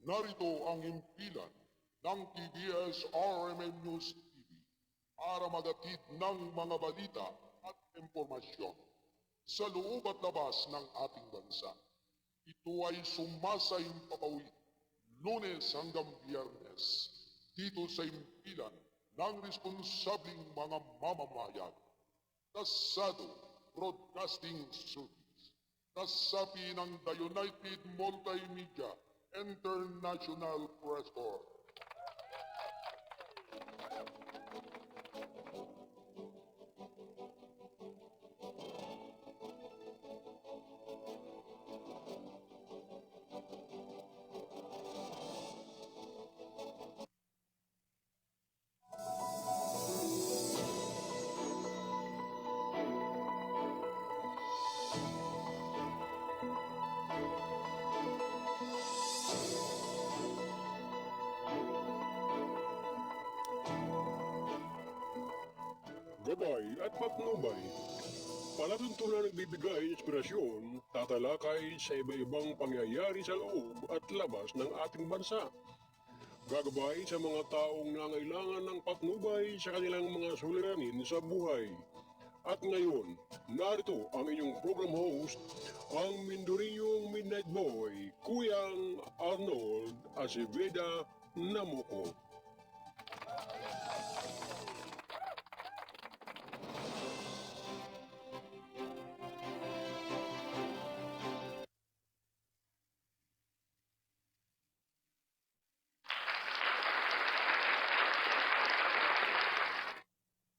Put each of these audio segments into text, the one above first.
Narito ang himpilan ng TBS RMN News TV para magatid ng mga balita at impormasyon sa loob at labas ng ating bansa. Ito ay sumasayang papawid Lunes hanggang Biyernes dito sa himpilan ng responsabling mga mamamayan. Kasado Broadcasting Service, kasapi ng The United Multimedia International Press Corps. Gabay at patnubay. Palatuntunan nagbibigay inspirasyon, tatalakay sa iba-ibang pangyayari sa loob at labas ng ating bansa. Gagabay sa mga taong nangailangan ng patnubay sa kanilang mga suliranin sa buhay. At ngayon, narito ang inyong program host, ang Mindoriyong Midnight Boy, Kuyang Arnold Aceveda Namuko.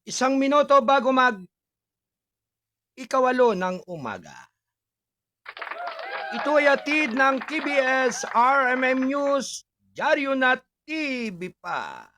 Isang minuto bago ikawalo ng umaga. Ito ay atid ng KBS RMM News, Dyaryo na TV pa.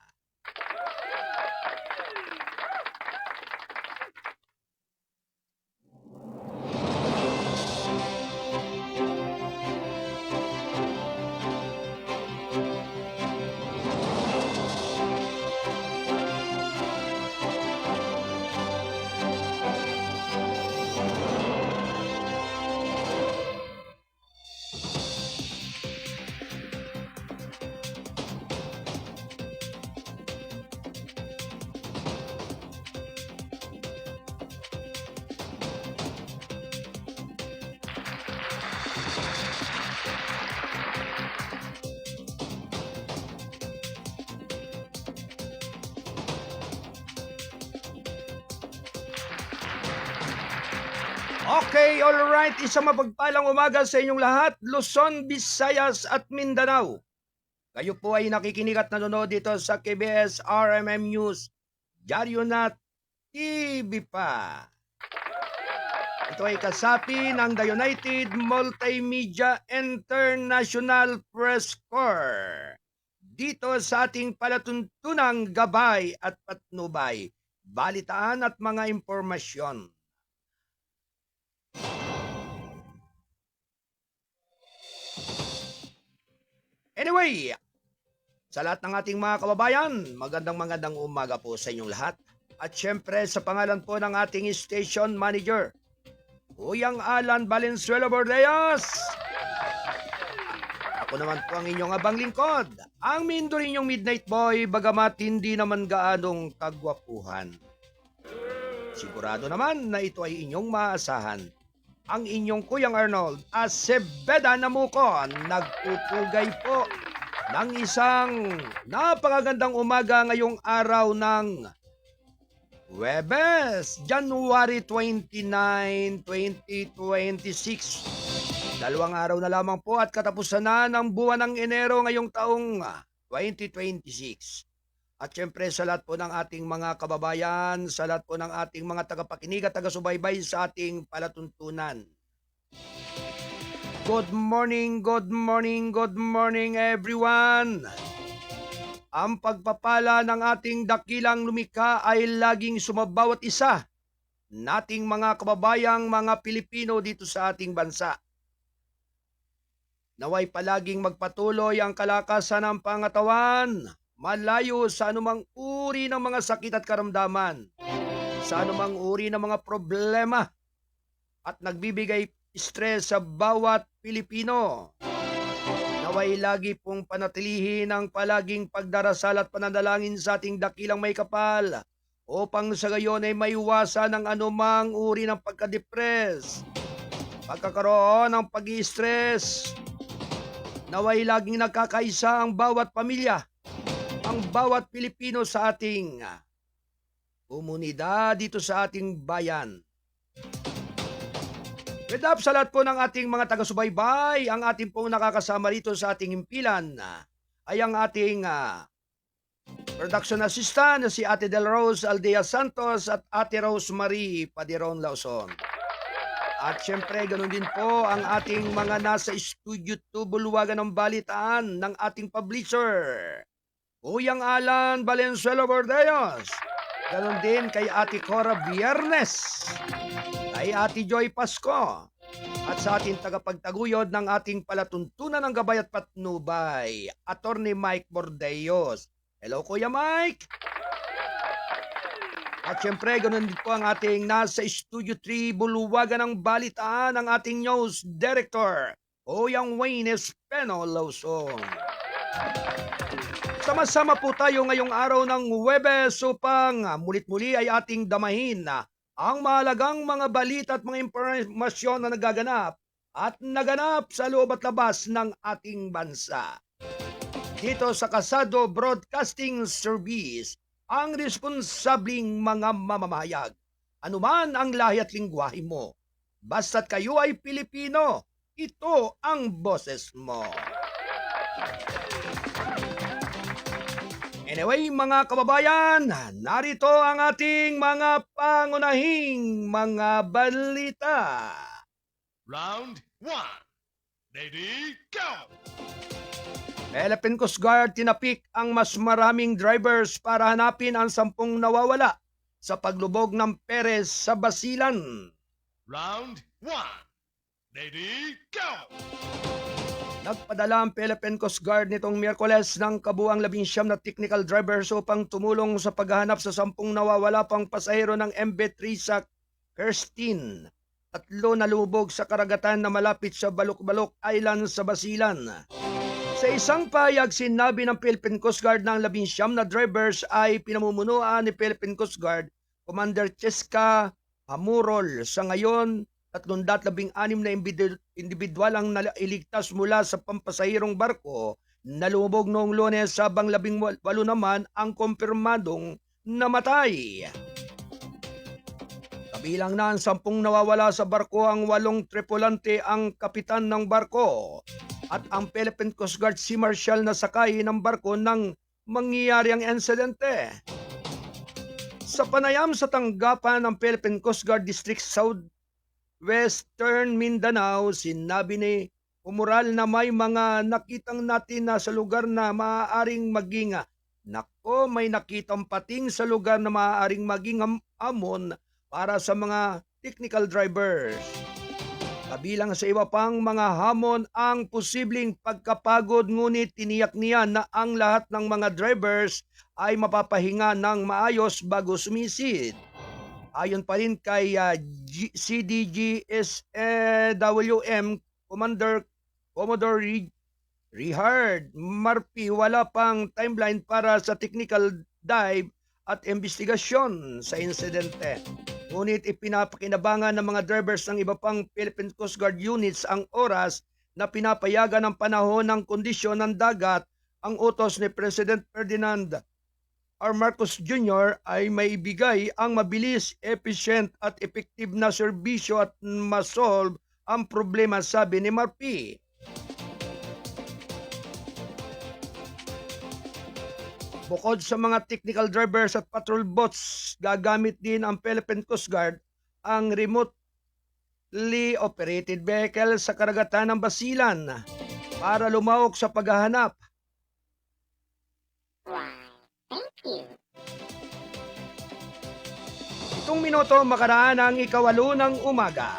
Okay, alright. Isang mapagpalang umaga sa inyong lahat, Luzon, Visayas at Mindanao. Kayo po ay nakikinig at nanonood dito sa KBS RMM News, Dyaryo na TV pa. Ito ay kasapi ng The United Multimedia International Press Corps. Dito sa ating palatuntunang gabay at patnubay, balitaan at mga impormasyon. Anyway, sa lahat ng ating mga kababayan, magandang umaga po sa inyong lahat. At syempre sa pangalan po ng ating station manager, Kuyang Alan Valenzuela Bordeas. Ako naman po ang inyong abang lingkod, ang Mindoriyong Midnight Boy, bagamat hindi naman gaanong kagwapuhan. Sigurado naman na ito ay inyong maasahan. Ang inyong Kuyang Arnold Aceveda Namuko, nagpupugay po ng isang napakagandang umaga ngayong araw ng Huwebes, January 29, 2026. 2 araw na lamang po at katapusan na ng buwan ng Enero ngayong taong 2026. At syempre sa lahat po ng ating mga kababayan, sa lahat po ng ating mga tagapakinig at taga-subaybay sa ating palatuntunan. Good morning everyone! Ang pagpapala ng ating dakilang lumikha ay laging sumabawat isa nating mga kababayang mga Pilipino dito sa ating bansa. Naway palaging magpatuloy ang kalakasan ng pangatawan, malayo sa anumang uri ng mga sakit at karamdaman, sa anumang uri ng mga problema at nagbibigay stress sa bawat Pilipino. Naway lagi pong panatilihin ang palaging pagdarasal at pananalangin sa ating dakilang may kapal upang sa gayon ay maiwasan ang anumang uri ng pagka-depress, pagkakaroon ng pag-i-stress. Naway laging nagkakaisa ang bawat pamilya, ang bawat Pilipino sa ating komunidad dito sa ating bayan. With up sa lahat po ng ating mga taga-subaybay, ang ating pong nakakasama rito sa ating himpilan ay ang ating production assistant na si Ate Del Rose Aldea Santos at Ate Rosemary Padiron Lauson. At syempre, ganun din po ang ating mga nasa Studio 2 Buluwagan ng Balitaan ng ating publisher, Kuyang Alan Valenzuela Bordeas. Ganun din kay Ate Cora Viernes, kay Ate Joy Pasko, at sa ating tagapagtaguyod ng ating palatuntunan ng gabay at patnubay, Attorney Mike Bordeos. Hello Kuya Mike! At syempre, ganun din po ang ating nasa Studio 3 Buluwagan ng Balitaan ng ating news director, Kuyang Wayne Espeno Lauson. Sama-sama po tayo ngayong araw ng Huwebes upang mulit-muli ay ating damahin ang mahalagang mga balita at mga impormasyon na naganap sa loob at labas ng ating bansa. Dito sa Kasado Broadcasting Service, ang responsabling mga mamamahayag. Anuman ang lahi at lingwahe mo, basta't kayo ay Pilipino, ito ang boses mo. Anyway, mga kababayan, narito ang ating mga pangunahing mga balita. Round 1. Ready, go! Philippine Coast Guard tinapik ang mas maraming drivers para hanapin ang 10 nawawala sa paglubog ng Perez sa Basilan. Round 1. Ready, go! Nagpadala ang Philippine Coast Guard nitong Miyerkules ng kabuang 19 na technical drivers upang tumulong sa paghahanap sa 10 nawawala pang pasahero ng MV Trisac Kirstine. 3 na lumubog sa karagatan na malapit sa Balok-Balok Island sa Basilan. Sa isang pahayag, sinabi ng Philippine Coast Guard ng 19 na drivers ay pinamumunuan ni Philippine Coast Guard Commander Cheska Hamurol. Sa ngayon, 316 na individual ang nailigtas mula sa pampasahirong barko na lumubog noong Lunes, habang 18 naman ang kumpirmadong namatay. Kabilang na ang 10 nawawala sa barko, ang 8 tripulante, ang kapitan ng barko at ang Philippine Coast Guard Sea Marshal na sakay ng barko nang mangyayari ang insidente. Sa panayam sa tanggapan ng Philippine Coast Guard District Southwestern Mindanao, sinabi ni Umural na may mga nakitang natin na sa lugar na maaaring maging may nakitang pating sa lugar na maaaring maging amon para sa mga technical drivers. Kabilang sa iba pang mga hamon ang posibleng pagkapagod, ngunit tiniyak niya na ang lahat ng mga drivers ay mapapahinga ng maayos bago sumisid. Ayon pa rin kay CDG-SWM Commodore Richard Marpi, wala pang timeline para sa technical dive at investigasyon sa insidente. Ngunit ipinapakinabangan ng mga drivers ng iba pang Philippine Coast Guard units ang oras na pinapayagan ng panahon ng kondisyon ng dagat. Ang utos ni President Ferdinand R. Marcos Jr. ay maibigay ang mabilis, efficient at effective na serbisyo at masolve ang problema, sabi ni Marpi. Bukod sa mga technical drivers at patrol boats, gagamit din ang Philippine Coast Guard ang remotely operated vehicle sa karagatan ng Basilan para lumahok sa paghahanap. Itong minuto makaraan ng 8:08 ng umaga.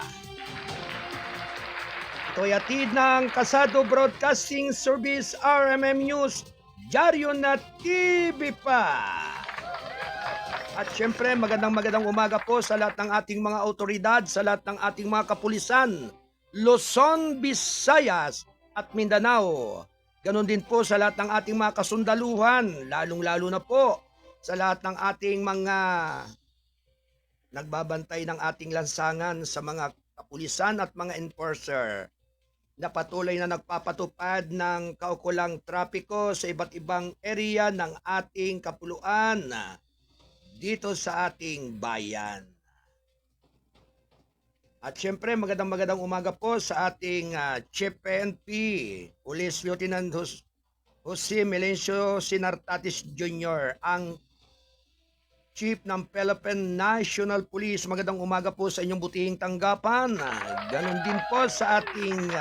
Ito'y hatid ng Kasado Broadcasting Service, RMM News, Dyaryo na TV pa. At syempre, magandang umaga po sa lahat ng ating mga autoridad, sa lahat ng ating mga kapulisan, Luzon, Visayas at Mindanao. Ganon din po sa lahat ng ating mga kasundaluhan, lalong-lalo na po sa lahat ng ating mga nagbabantay ng ating lansangan, sa mga kapulisan at mga enforcer na patuloy na nagpapatupad ng kaukulang trapiko sa iba't ibang area ng ating kapuluan dito sa ating bayan. At syempre, magandang umaga po sa ating Chief PNP, Police Lieutenant Jose Melencio Sinartatis Jr., ang Chief ng Philippine National Police. Magandang umaga po sa inyong butihing tanggapan. Ganon din po sa ating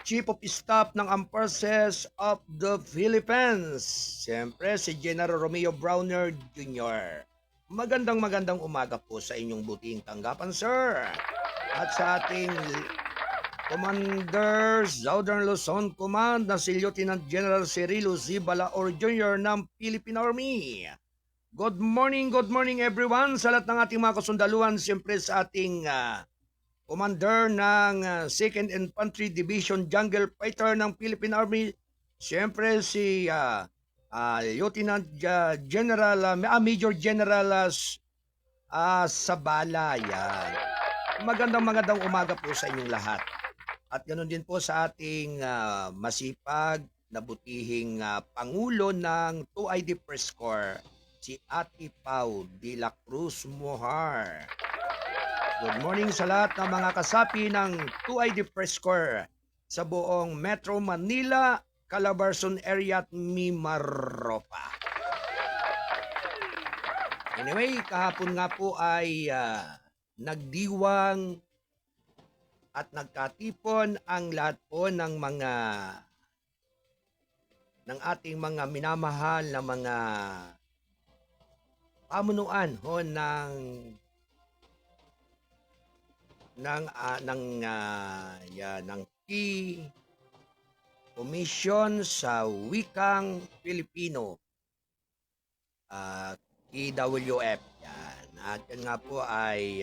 Chief of Staff ng Armed Forces of the Philippines, siyempre si General Romeo Browner Jr. Magandang umaga po sa inyong butihing tanggapan, sir. At sa ating Commander Southern Luzon Command na si Lieutenant General Cirilo Z. Balaor Jr. ng Philippine Army. Good morning everyone sa lahat ng ating mga kasundaluhan, siyempre sa ating Commander ng 2nd Infantry Division Jungle Fighter ng Philippine Army, siyempre si Lieutenant General Major General sa bala, yan. Magandang umaga po sa inyong lahat. At ganoon din po sa ating masipag na butihing Pangulo ng 2ID Press Corps, si Ate Pau de la Cruz Mohar. Good morning sa lahat ng mga kasapi ng 2ID Press Corps sa buong Metro Manila, Calabarzon area at Mimaropa. Anyway, kahapon nga po ay nagdiwang at nagkatipon ang lahat po ng ating mga minamahal na mga pamunuan ho ng key commission sa wikang Pilipino, KWF yan. At yan nga po ay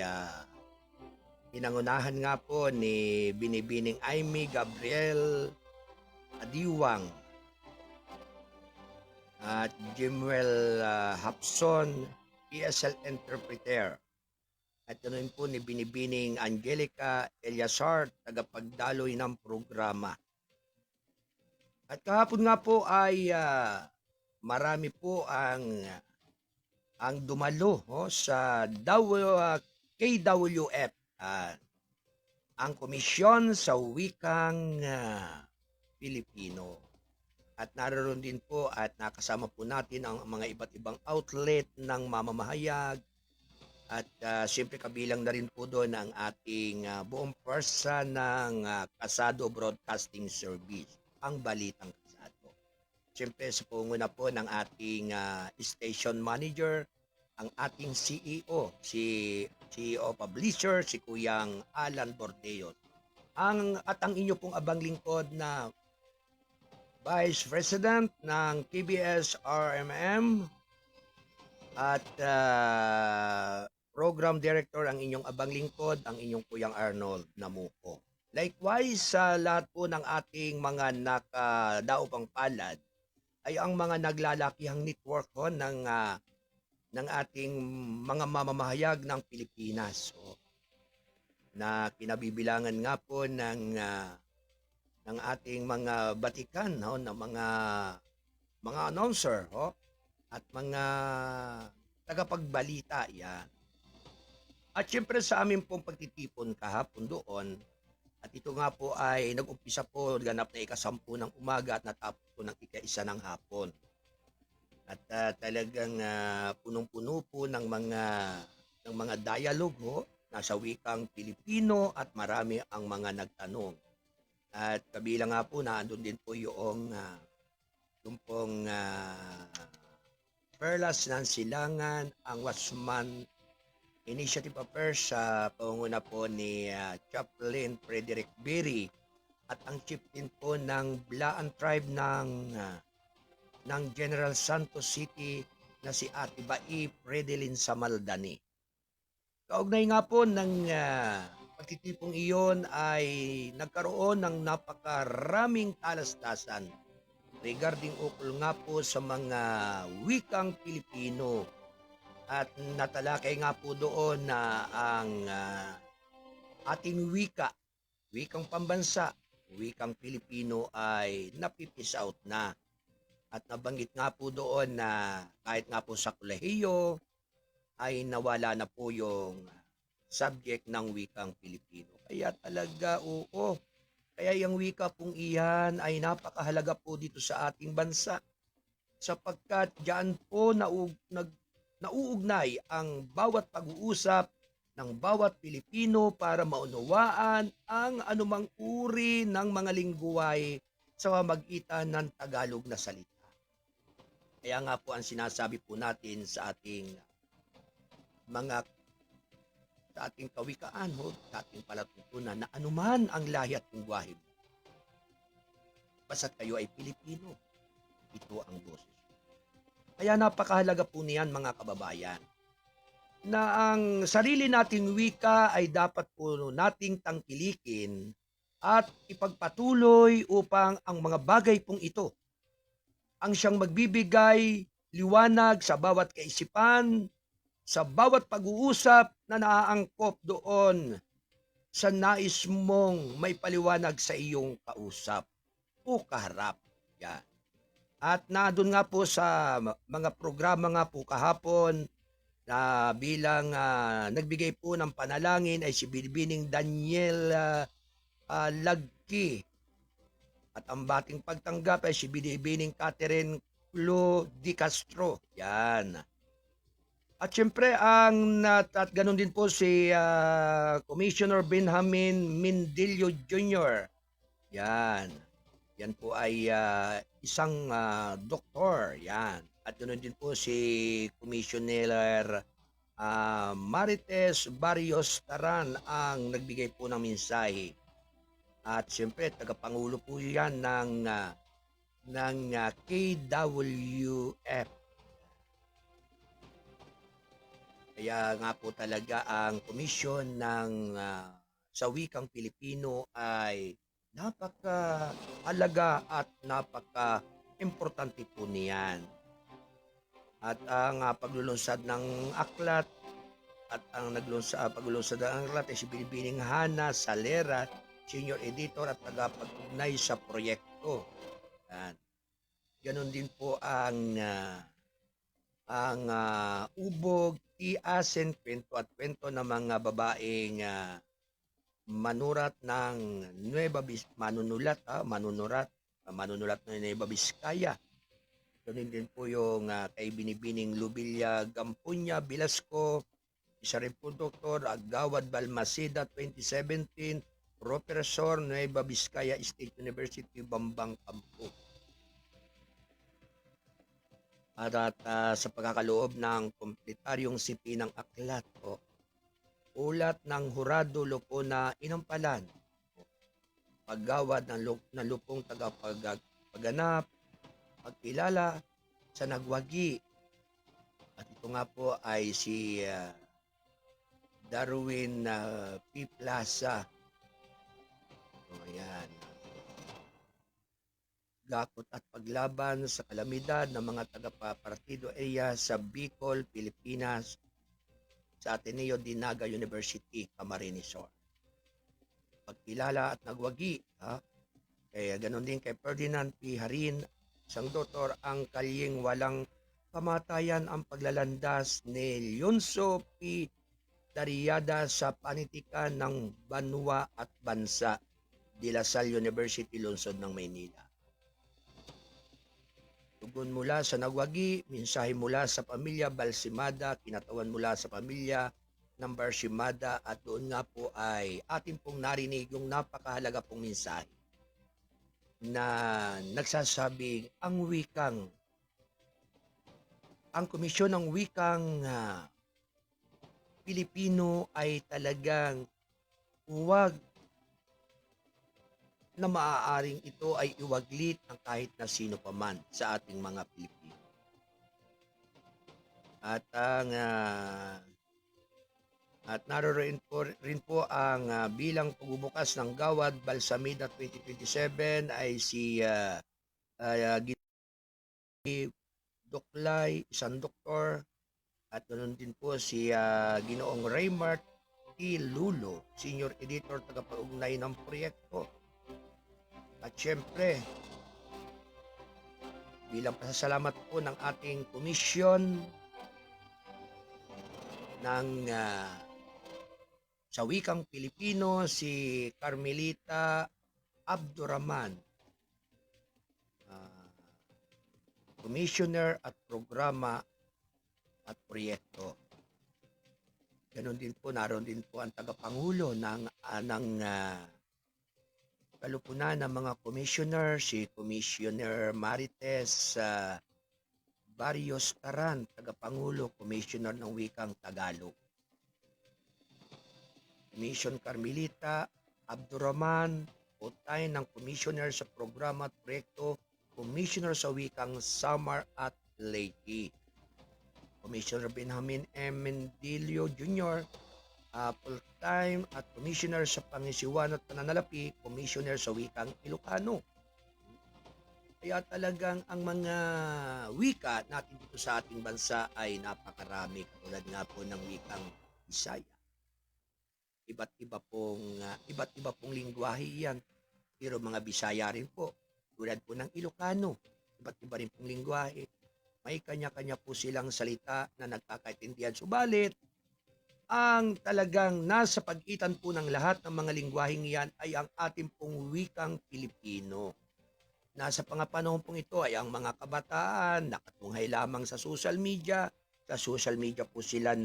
pinangunahan nga po ni Binibining Aimee Gabriel Adiwang at Jimuel Hapson, ESL interpreter. At ganoon po ni Binibining Angelica Eliasar, tagapagdaloy ng programa. At kahapon nga po ay marami po ang dumalo sa KWF, ang Komisyon sa Wikang Pilipino. At naroon din po at nakasama po natin ang mga iba't ibang outlet ng mamamahayag. At siyempre kabilang na rin po doon ang ating buong pwersa ng Kasado Broadcasting Service, ang Balitang Kasado. Siyempre sa pangunguna po ng ating station manager, ang ating CEO, si CEO Publisher, si Kuyang Alan Bordeos. At ang inyo pong abang lingkod na Vice President ng KBS RMM at Program Director ang inyong abang lingkod, ang inyong Kuyang Arnold Namuco. Likewise, sa lahat po ng ating mga nakadaupang palad ay ang mga naglalakihang network ho ng ating mga mamamahayag ng Pilipinas. So, na kinabibilangan nga po ng ating mga batikan ng mga announcer at mga tagapagbalita yan. At syempre sa amin pong pagtitipon kahapon doon, at ito nga po ay nag-umpisa po ganap na 10:00 ng umaga at natapos po ng 1:00 ng hapon. At talagang punong-puno po ng mga dialogue nasa wikang Pilipino at marami ang mga nagtanong. At kabilang nga po naandun din po yung pong Perlas ng Silangan, ang Wasman Initiative Affairs sa pangunguna po ni Chaplain Frederick Berry at ang chieftain po ng Blaan Tribe ng General Santos City na si Ate Bai Fredelin Samaldani. Kaugnay nga po ng pagtitipong iyon ay nagkaroon ng napakaraming talastasan regarding ukol nga po sa mga wikang Pilipino. At natalakay nga po doon na ang ating wikang pambansa, wikang Pilipino ay napipis out na. At nabanggit nga po doon na kahit nga po sa kolehiyo ay nawala na po yung subject ng wikang Pilipino. Kaya talaga oo. Kaya yung wika pong iyan ay napakahalaga po dito sa ating bansa. Sapagkat diyan po nauugnay ang bawat pag-uusap ng bawat Pilipino para maunawaan ang anumang uri ng mga lingguway sa pamamagitan ng Tagalog na salita. Kaya nga po ang sinasabi po natin sa ating kawikaan, sa ating palatuntunan na anuman ang lahi at lingwahe mo, basta't kayo ay Pilipino, ito ang boses. Kaya napakahalaga po niyan mga kababayan, na ang sarili nating wika ay dapat po nating tangkilikin at ipagpatuloy upang ang mga bagay pong ito ang siyang magbibigay liwanag sa bawat kaisipan, sa bawat pag-uusap na naaangkop doon sa nais mong may paliwanag sa iyong kausap o kaharap. Yan. At nandun nga po sa mga programa nga po kahapon na bilang nagbigay po ng panalangin ay si Binibining Daniel Lagki. At ang bating pagtanggap ay si Binibining Catherine Clo Di Castro. Yan. At syempre, at ganun din po si Commissioner Benjamin Mindillo Jr. Yan. Yan po ay isang doktor. Yan. At ganun din po si Commissioner Marites Barrios Taran ang nagbigay po ng mensahe. At syempre, tagapangulo po yan ng KWF. Kaya nga po talaga ang komisyon ng sa wikang Pilipino ay napaka-halaga at napaka-importante po niyan. At ang paglulunsad ng aklat at ang paglulunsad ng aklat ay si Binibining Hana Salera, Senior Editor at tagapag-ugnay sa proyekto. Yan. Ganon din po ang ubog, iasen, kwento at kwento ng mga babaeng manunulat ng Nueva Vizcaya. Ganun din po yung kay Binibining Lubilla Gampunya Velasco, isa rin po Dr. Agawad Balmaceda 2017, Professor Nueva Vizcaya State University, Bambang Kampo. At sa pagkakaloob ng kompletaryong sipi ng aklat o ulat ng Jurado Lupo na inampalan, paggawad ng lupong tagapagganap, pagkilala sa nagwagi. At ito nga po ay si Darwin P. Plaza. So, ayan. Gakot at paglaban sa kalamidad ng mga taga-partido area sa Bicol, Pilipinas, sa Ateneo de Naga University, Camarines Sur. Pagkilala at nagwagi, kaya ganon din kay Ferdinand P. Harin, isang doktor, ang kalyeng walang kamatayan ang paglalandas ni Leonzo P. Dariada sa panitikan ng banwa at bansa, De La Salle University, lungsod ng Maynila. Tugon mula sa nagwagi, mensahe mula sa pamilya Balsimada, kinatawan mula sa pamilya ng Balsimada, at doon nga po ay atin pong narinig yung napakahalaga pong mensahe na nagsasabing ang komisyon ng wikang Pilipino ay talagang huwag na maaaring ito ay iwaglit ng kahit na sino paman sa ating mga Pilipino. At naroon rin po ang bilang pagbubukas ng Gawad Balsamida 2027 ay si Doklay, isang doktor, at ganoon din po si Ginoong Raymart T. Lulo, Senior Editor, tagapag-ugnay ng proyekto. At syempre, bilang pasasalamat po ng ating komisyon ng sa wikang Pilipino, si Carmelita Abdurrahman, Commissioner at Programa at Proyekto. Ganon din po, naroon din po ang tagapangulo ng kalupunan ng mga commissioner, si Commissioner Marites Barrios Taran, tagapangulo, commissioner ng wikang Tagalog. Commission Carmelita Abdurrahman, utay ng commissioner sa programa at proyekto, commissioner sa wikang Samar at Leyte. Commissioner Benjamin M. Mendilio Jr., full-time at commissioner sa pangisiwan at pananalapi, commissioner sa wikang Ilocano. Kaya talagang ang mga wika natin dito sa ating bansa ay napakarami. Katulad nga po ng wikang Bisaya. Iba't iba pong lingwahe yan. Pero mga Bisaya rin po. Tulad po ng Ilocano. Iba't iba rin pong lingwahe. May kanya-kanya po silang salita na nagkakaintindihan. Subalit, ang talagang nasa pagitan po ng lahat ng mga lingwaheng yan ay ang ating pong wikang Pilipino. Nasa pangapanahon pong ito ay ang mga kabataan nakatunghay lamang sa social media. Sa social media po sila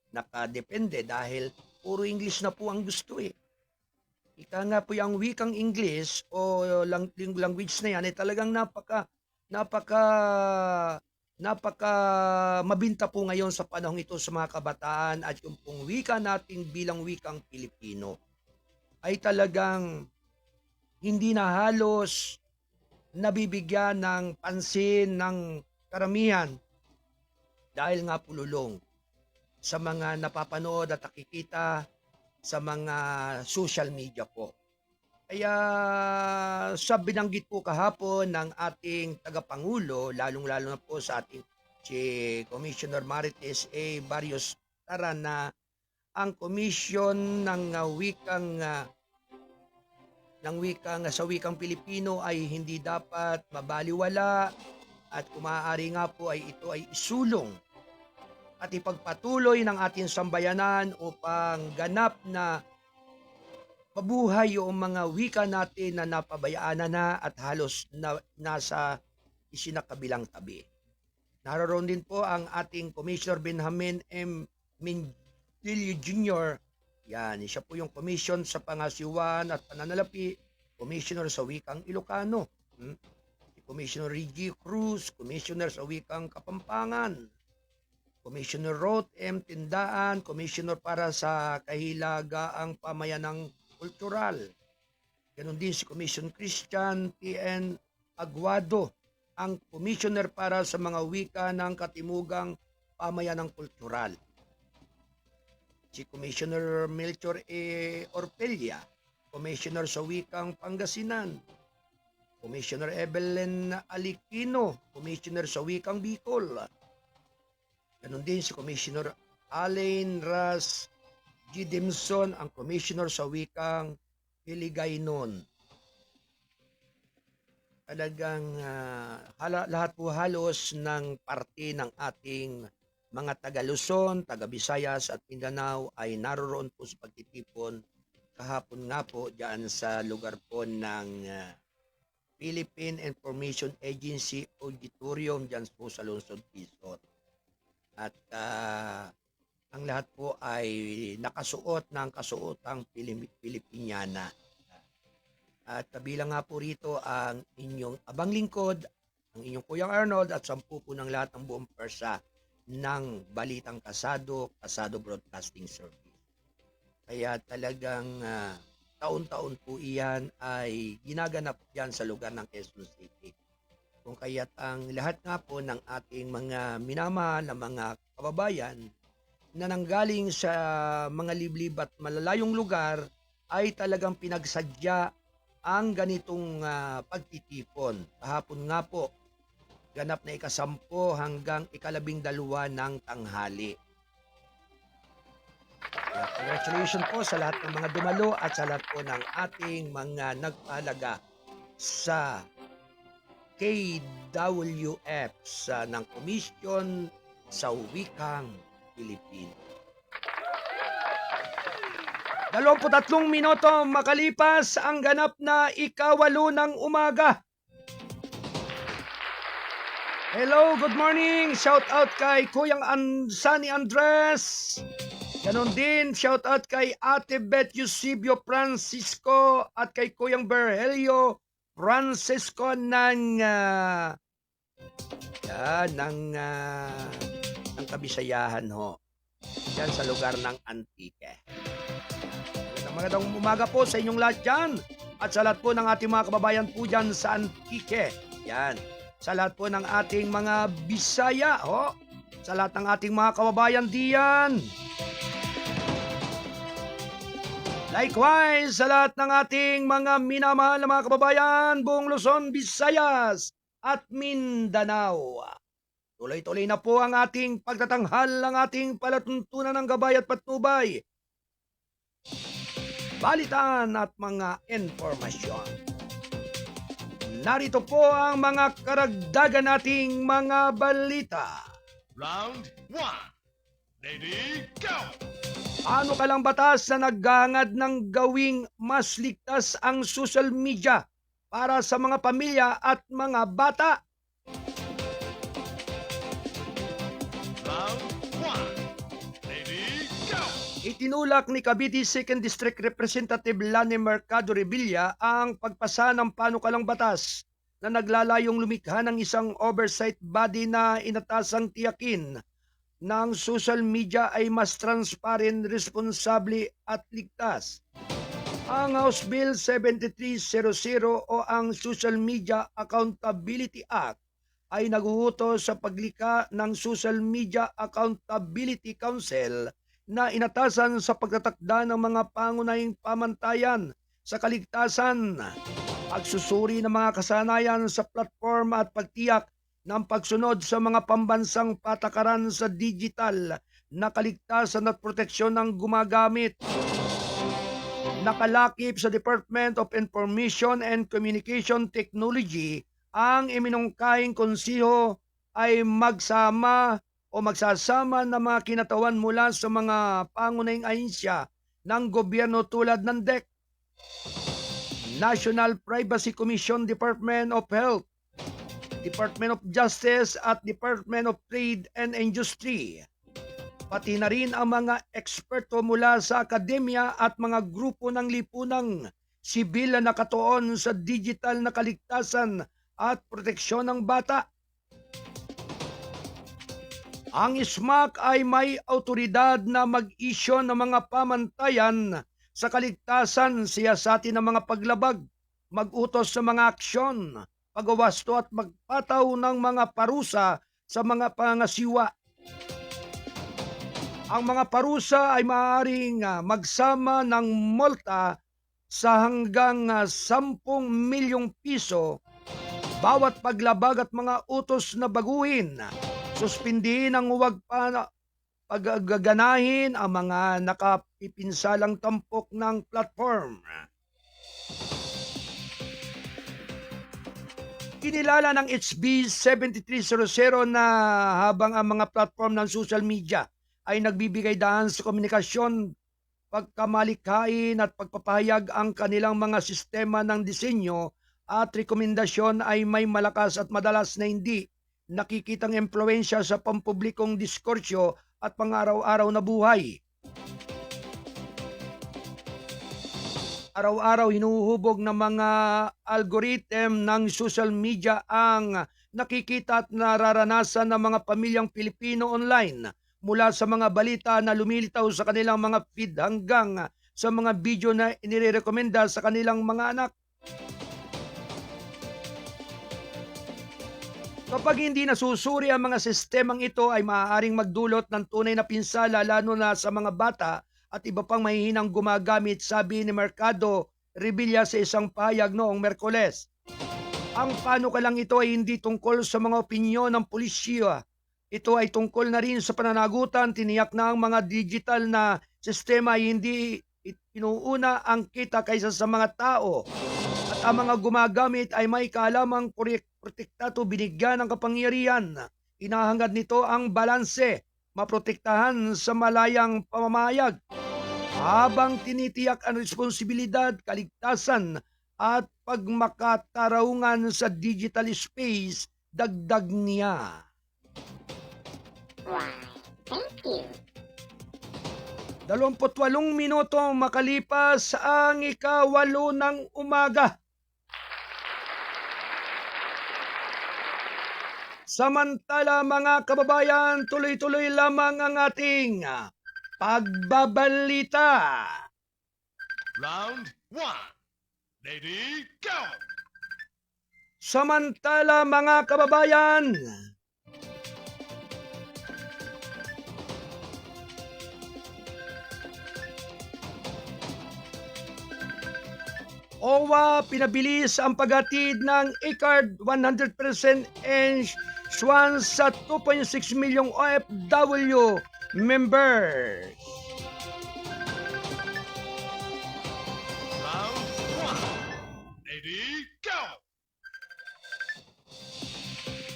nakadepende dahil puro English na po ang gusto eh. Ika nga po yung wikang English o language na yan ay talagang napaka mabinta po ngayon sa panahong ito sa mga kabataan at yung pong wika nating bilang wikang Pilipino ay talagang hindi na halos nabibigyan ng pansin ng karamihan dahil nga pululong sa mga napapanood at nakikita sa mga social media po. Kaya sa binanggit po kahapon ng ating tagapangulo, lalong-lalo na po sa ating si Commissioner Marites A. Barrios Tara na ang komisyon ng sa wikang Pilipino ay hindi dapat mabaliwala at kung maaari nga po ay ito ay isulong at ipagpatuloy ng ating sambayanan upang ganap na mabuhay yung mga wika natin na napabayaan na at halos nasa isinakabilang tabi. Naroon din po ang ating Commissioner Benjamin M. Mindilio Jr. Yan, siya po yung commission sa pangasiwan at pananalapi, commissioner sa wikang Ilocano. Si Commissioner Reggie Cruz, commissioner sa wikang Kapampangan. Commissioner Roth M. Tindaan, commissioner para sa kahilagaang pamayanang kultural. Ganon din si Commission Christian T.N. Aguado, ang commissioner para sa mga wika ng katimugang pamayanang kultural. Si Commissioner Melchor E. Orpelia, Commissioner sa wikang Pangasinan. Commissioner Evelyn Alikino, Commissioner sa wikang Bicol. Ganon din si Commissioner Alain Ras Gidimson, ang Commissioner sa wikang Hiligaynon. Talagang lahat po halos ng parte ng ating mga taga-Luzon, taga-Visayas at Mindanao ay naroon po sa pagtitipon kahapon nga po dyan sa lugar po ng Philippine Information Agency Auditorium dyan po sa Lungsod Quezon. At ang lahat po ay nakasuot ng kasuotang Pilipiniana. At kabilang nga po rito ang inyong abang lingkod, ang inyong Kuyang Arnold at 10 po ng lahat ng buong persa ng Balitang Kasado Broadcasting Service. Kaya talagang taon-taon po iyan ay ginaganap dyan sa lugar ng Quezon City. Kung kaya't ang lahat nga po ng ating mga minamahal na mga kababayan na nanggaling sa mga liblib at malalayong lugar ay talagang pinagsadya ang ganitong pagtitipon. Kahapon nga po, ganap na 10 hanggang 12 ng tanghali. Congratulations po sa lahat ng mga dumalo at sa lahat po ng ating mga nagpahalaga sa KWF ng Komisyon sa Wikang Pilipino. 23 minuto makalipas ang ganap na 8:08 ng umaga. Hello, good morning. Shout out kay Kuyang Sunny Andres. Ganon din, shout out kay Ate Beth Eusebio Francisco at kay Kuyang Berhelio Francisco ng Kabisayahan ho. Diyan sa lugar ng Antique. Magandang umaga po sa inyong lahat dyan. At sa lahat po ng ating mga kababayan po dyan sa Antique. Yan. Sa lahat po ng ating mga Bisaya. Sa lahat ng ating mga kababayan diyan. Likewise, sa lahat ng ating mga minamahal na mga kababayan, buong Luzon, Visayas at Mindanao. Tuloy-tuloy na po ang ating pagtatanghal, ang ating palatuntunan ng gabay at patnubay, balitaan at mga informasyon. Narito po ang mga karagdagan nating mga balita. Round 1. Ready, go! Paano kalang batas na naghahangad ng gawing mas ligtas ang social media para sa mga pamilya at mga bata? Round 1. Ready, go! Itinulak ni Cavite 2nd District Representative Lani Mercado Revilla ang pagpasa ng panukalang batas na naglalayong lumikha ng isang oversight body na inatasang tiyakin na ang social media ay mas transparent, responsable at ligtas. Ang House Bill 7300 o ang Social Media Accountability Act ay naguutos sa paglikha ng Social Media Accountability Council na inatasan sa pagtatakda ng mga pangunahing pamantayan sa kaligtasan, pagsusuri ng mga kasanayan sa platform at pagtiyak ng pagsunod sa mga pambansang patakaran sa digital na kaligtasan at proteksyon ng gumagamit. Nakalakip sa Department of Information and Communication Technology ang iminungkahing konseho ay magsasama ng mga kinatawan mula sa mga pangunahing ahensya ng gobyerno tulad ng DEC, National Privacy Commission, Department of Health, Department of Justice at Department of Trade and Industry. Pati na rin ang mga eksperto mula sa akademya at mga grupo ng lipunang sibil na nakatuon sa digital na kaligtasan at proteksyon ng bata. Ang SMAC ay may autoridad na mag-isyo ng mga pamantayan sa kaligtasan, siyasatin ng mga paglabag, mag-utos sa mga aksyon, pagwawasto at magpataw ng mga parusa sa mga pangasiwa. Ang mga parusa ay maaaring magsama ng multa sa hanggang 10 milyong piso bawat paglabag at mga utos na baguhin. Suspindihin ang huwag paggaganahin ang mga nakapipinsalang tampok ng platform. Kinilala ng HB 7300 na habang ang mga platform ng social media ay nagbibigay daan sa komunikasyon, pagkamalikhain at pagpapahayag, ang kanilang mga sistema ng disenyo at rekomendasyon ay may malakas at madalas na hindi nakikitang impluwensya sa pampublikong diskursyo at pang-araw-araw na buhay. Araw-araw hinuhubog ng mga algorithm ng social media ang nakikita at nararanasan ng mga pamilyang Pilipino online, mula sa mga balita na lumilitaw sa kanilang mga feed hanggang sa mga video na inirekomenda sa kanilang mga anak. Kapag hindi nasusuri ang mga sistemang ito ay maaaring magdulot ng tunay na pinsala lalo na sa mga bata at iba pang mahihinang gumagamit, sabi ni Mercado Revilla sa isang pahayag noong Merkoles. Ang panukalang ito ay hindi tungkol sa mga opinyon ng pulisya. Ito ay tungkol na rin sa pananagutan, tiniyak na ang mga digital na sistema ay hindi inuuna ang kita kaysa sa mga tao. At ang mga gumagamit ay may kaalamang protektado, binigyan ng kapangyarihan. Inahangad nito ang balanse, maprotektahan sa malayang pamamayag, habang tinitiyak ang responsibilidad, kaligtasan at pagmakataraungan sa digital space, dagdag niya. Thank you. 28 minuto makalipas ang 8:08 ng umaga. Samantala mga kababayan, tuloy-tuloy lamang ang ating pagbabalita. Round 1. Ready, go! Samantala mga kababayan, OWA pinabilis ang paghatid ng e-card 100% insurance sa 2.6 milyong OFW members. Round 1. Ready, go!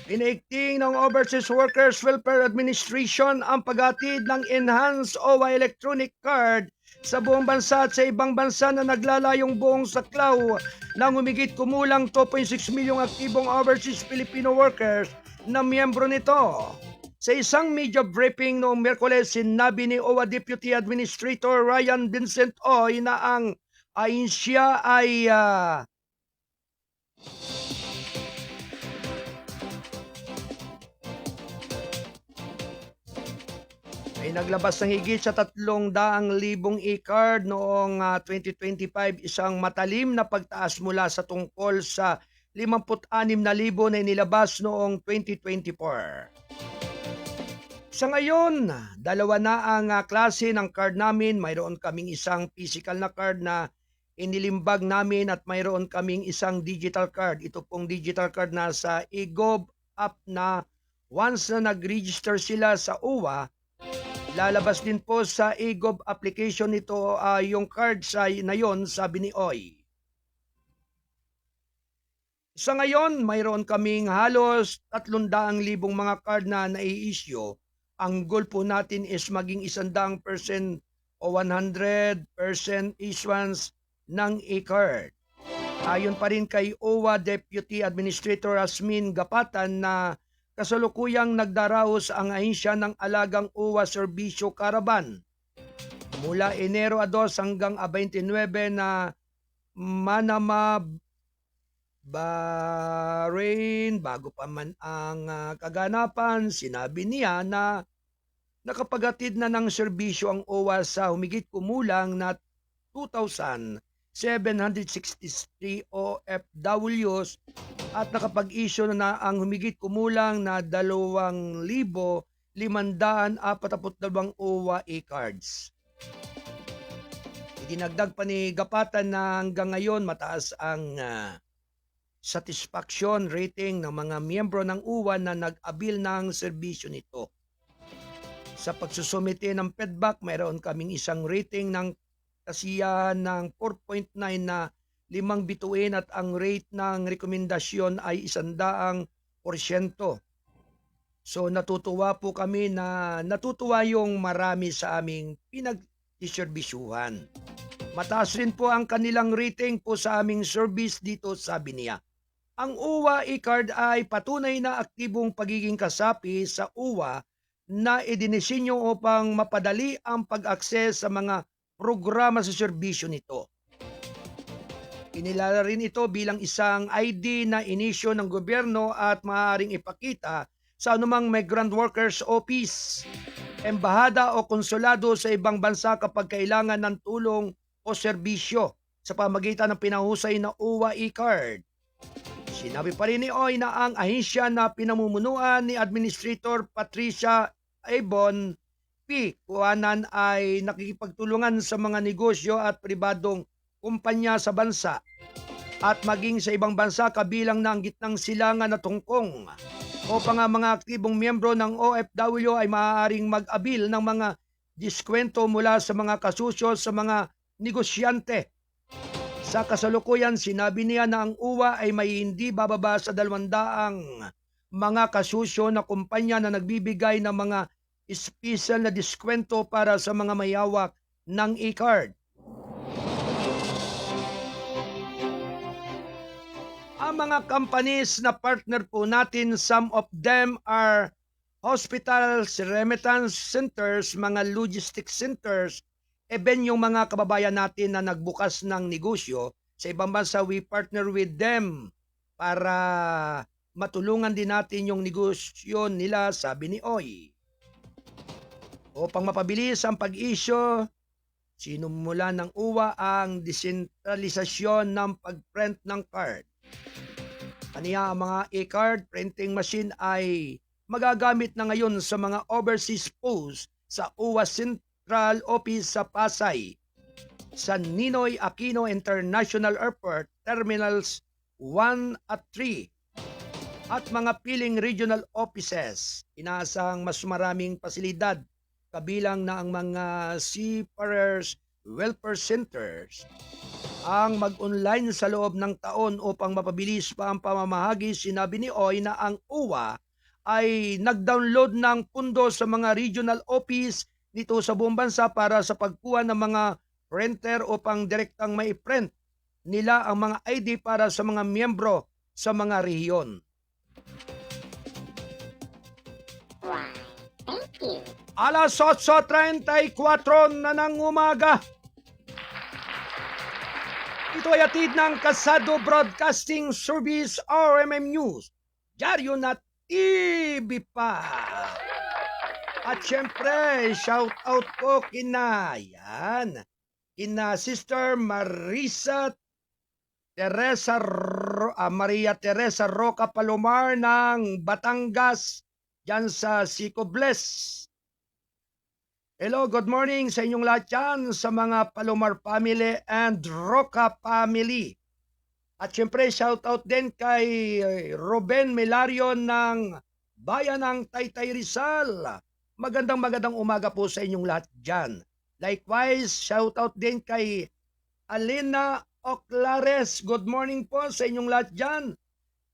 Pinaigting ng Overseas Workers Welfare Administration ang paghatid ng enhanced OWA electronic card sa buong bansa at sa ibang bansa na naglalayong buong saklaw ng humigit kumulang 2.6 milyong aktibong overseas Filipino workers na miyembro nito. Sa isang media briefing noong Miyerkules, sinabi ni OWA Deputy Administrator Ryan Vincent Oy na ang ahensya ay ay naglabas ng higit sa 300,000 e-card noong 2025, isang matalim na pagtaas mula sa tungkol sa 56,000 na inilabas noong 2024. Sa ngayon, dalawa na ang klase ng card namin. Mayroon kaming isang physical na card na inilimbag namin at mayroon kaming isang digital card. Ito pong digital card na sa eGov app na once na nag-register sila sa OWA, lalabas din po sa eGov application nito yung card na yon, sabi ni Oy. Sa ngayon, mayroon kaming halos 300,000 mga card na nai-issue. Ang goal po natin is maging 100% o 100% issuance ng e-card. Ayon pa rin kay OWA Deputy Administrator Asmin Gapatan na kasalukuyang nagdaraos ang ahensya ng alagang OWA Serbisyo Caravan. Mula Enero 2 hanggang 29 na Manama, Bahrain, bago pa man ang kaganapan, sinabi niya na nakapaghatid na ng serbisyo ang OWA sa humigit kumulang na 2,763 OFWs at nakapag-issue na ang humigit kumulang na 2,542 OWA e-cards. Idinagdag pa ni Gapatan na hanggang ngayon mataas ang satisfaction rating ng mga miyembro ng OWA na nag-abil ng serbisyo nito. Sa pagsusumite ng feedback, mayroon kaming isang rating ng kasiyahan ng 4.9 na 5 bituin at ang rate ng rekomendasyon ay 100%. So natutuwa po kami na natutuwa yung marami sa aming pinag-diserbisyuhan. Mataas rin po ang kanilang rating po sa aming service dito, sabi niya. Ang OWA e-card ay patunay na aktibong pagiging kasapi sa OWA na idinisenyo upang mapadali ang pag-akses sa mga programa sa serbisyo nito. Inilala rin ito bilang isang ID na inisyo ng gobyerno at maaaring ipakita sa anumang migrant workers office, embahada o konsulado sa ibang bansa kapag kailangan ng tulong o serbisyo sa pamagitan ng pinahusay na OWA e-card. Sinabi pa rin ni Oy na ang ahensya na pinamumunuan ni Administrator Patricia Ibon P. Kuanan ay nakikipagtulungan sa mga negosyo at pribadong kumpanya sa bansa at maging sa ibang bansa kabilang na ang gitnang silangan na tungkong upang ang mga aktibong miyembro ng OFW ay maaaring mag-abil ng mga diskwento mula sa mga kasusyo sa mga negosyante. Sa kasalukuyan, sinabi niya na ang OWA ay may hindi bababa sa 200 mga kasusyo na kumpanya na nagbibigay ng mga special na diskwento para sa mga mayawak ng e-card. Ang mga companies na partner po natin, some of them are hospitals, remittance centers, mga logistics centers, even yung mga kababayan natin na nagbukas ng negosyo sa ibang bansa, we partner with them para matulungan din natin yung negosyo nila, sabi ni Oy. Upang mapabilis ang pag-issue, sinumulan ng OWA ang desentralisasyon ng pag-print ng card. Kaniya ang mga e-card printing machine ay magagamit na ngayon sa mga overseas posts sa OWA Central Office sa Pasay. sa Ninoy Aquino International Airport Terminals 1 at 3 at mga piling regional offices. Inaasang mas maraming pasilidad kabilang na ang mga seafarers welfare centers ang mag-online sa loob ng taon upang mapabilis pa ang pamamahagi. Sinabi ni Oy na ang UWA ay nag-download ng pundo sa mga regional office dito sa buong bansa para sa pagkuha ng mga printer upang direktang mai-print nila ang mga ID para sa mga miyembro sa mga rehiyon. Alas 8:34 na ng umaga. Ito ay atid ng Kasado Broadcasting Service RMM News. Dyaryo na TV pa. At syempre, shout out po kina Sister Maria Teresa Roca Palomar ng Batangas, dyan sa Sicobles. Hello, good morning sa inyong lahat dyan, sa mga Palomar family and Roca family. At syempre, shout out din kay Ruben Melario ng Bayan ng Taytay Rizal. Magandang umaga po sa inyong lahat dyan. Likewise, shout out din kay Alina Oclares. Good morning po sa inyong lahat dyan.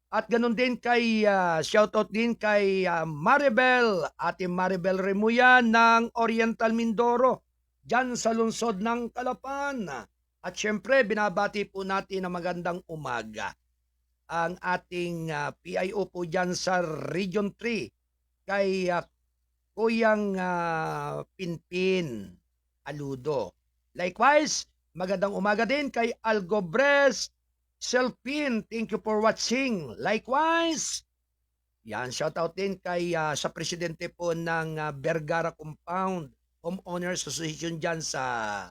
At ganun din kay shoutout din kay Ate Maribel Remuya ng Oriental Mindoro, dyan sa lungsod ng Calapan. At syempre, binabati po natin na magandang umaga ang ating PIO po dyan sa Region 3, kay Kuyang Pinpin Aludo. Likewise, magandang umaga din kay Algobres Selpin, thank you for watching. Likewise, yan, shout out din kay sa presidente po ng Vergara Compound Homeowners Association dyan sa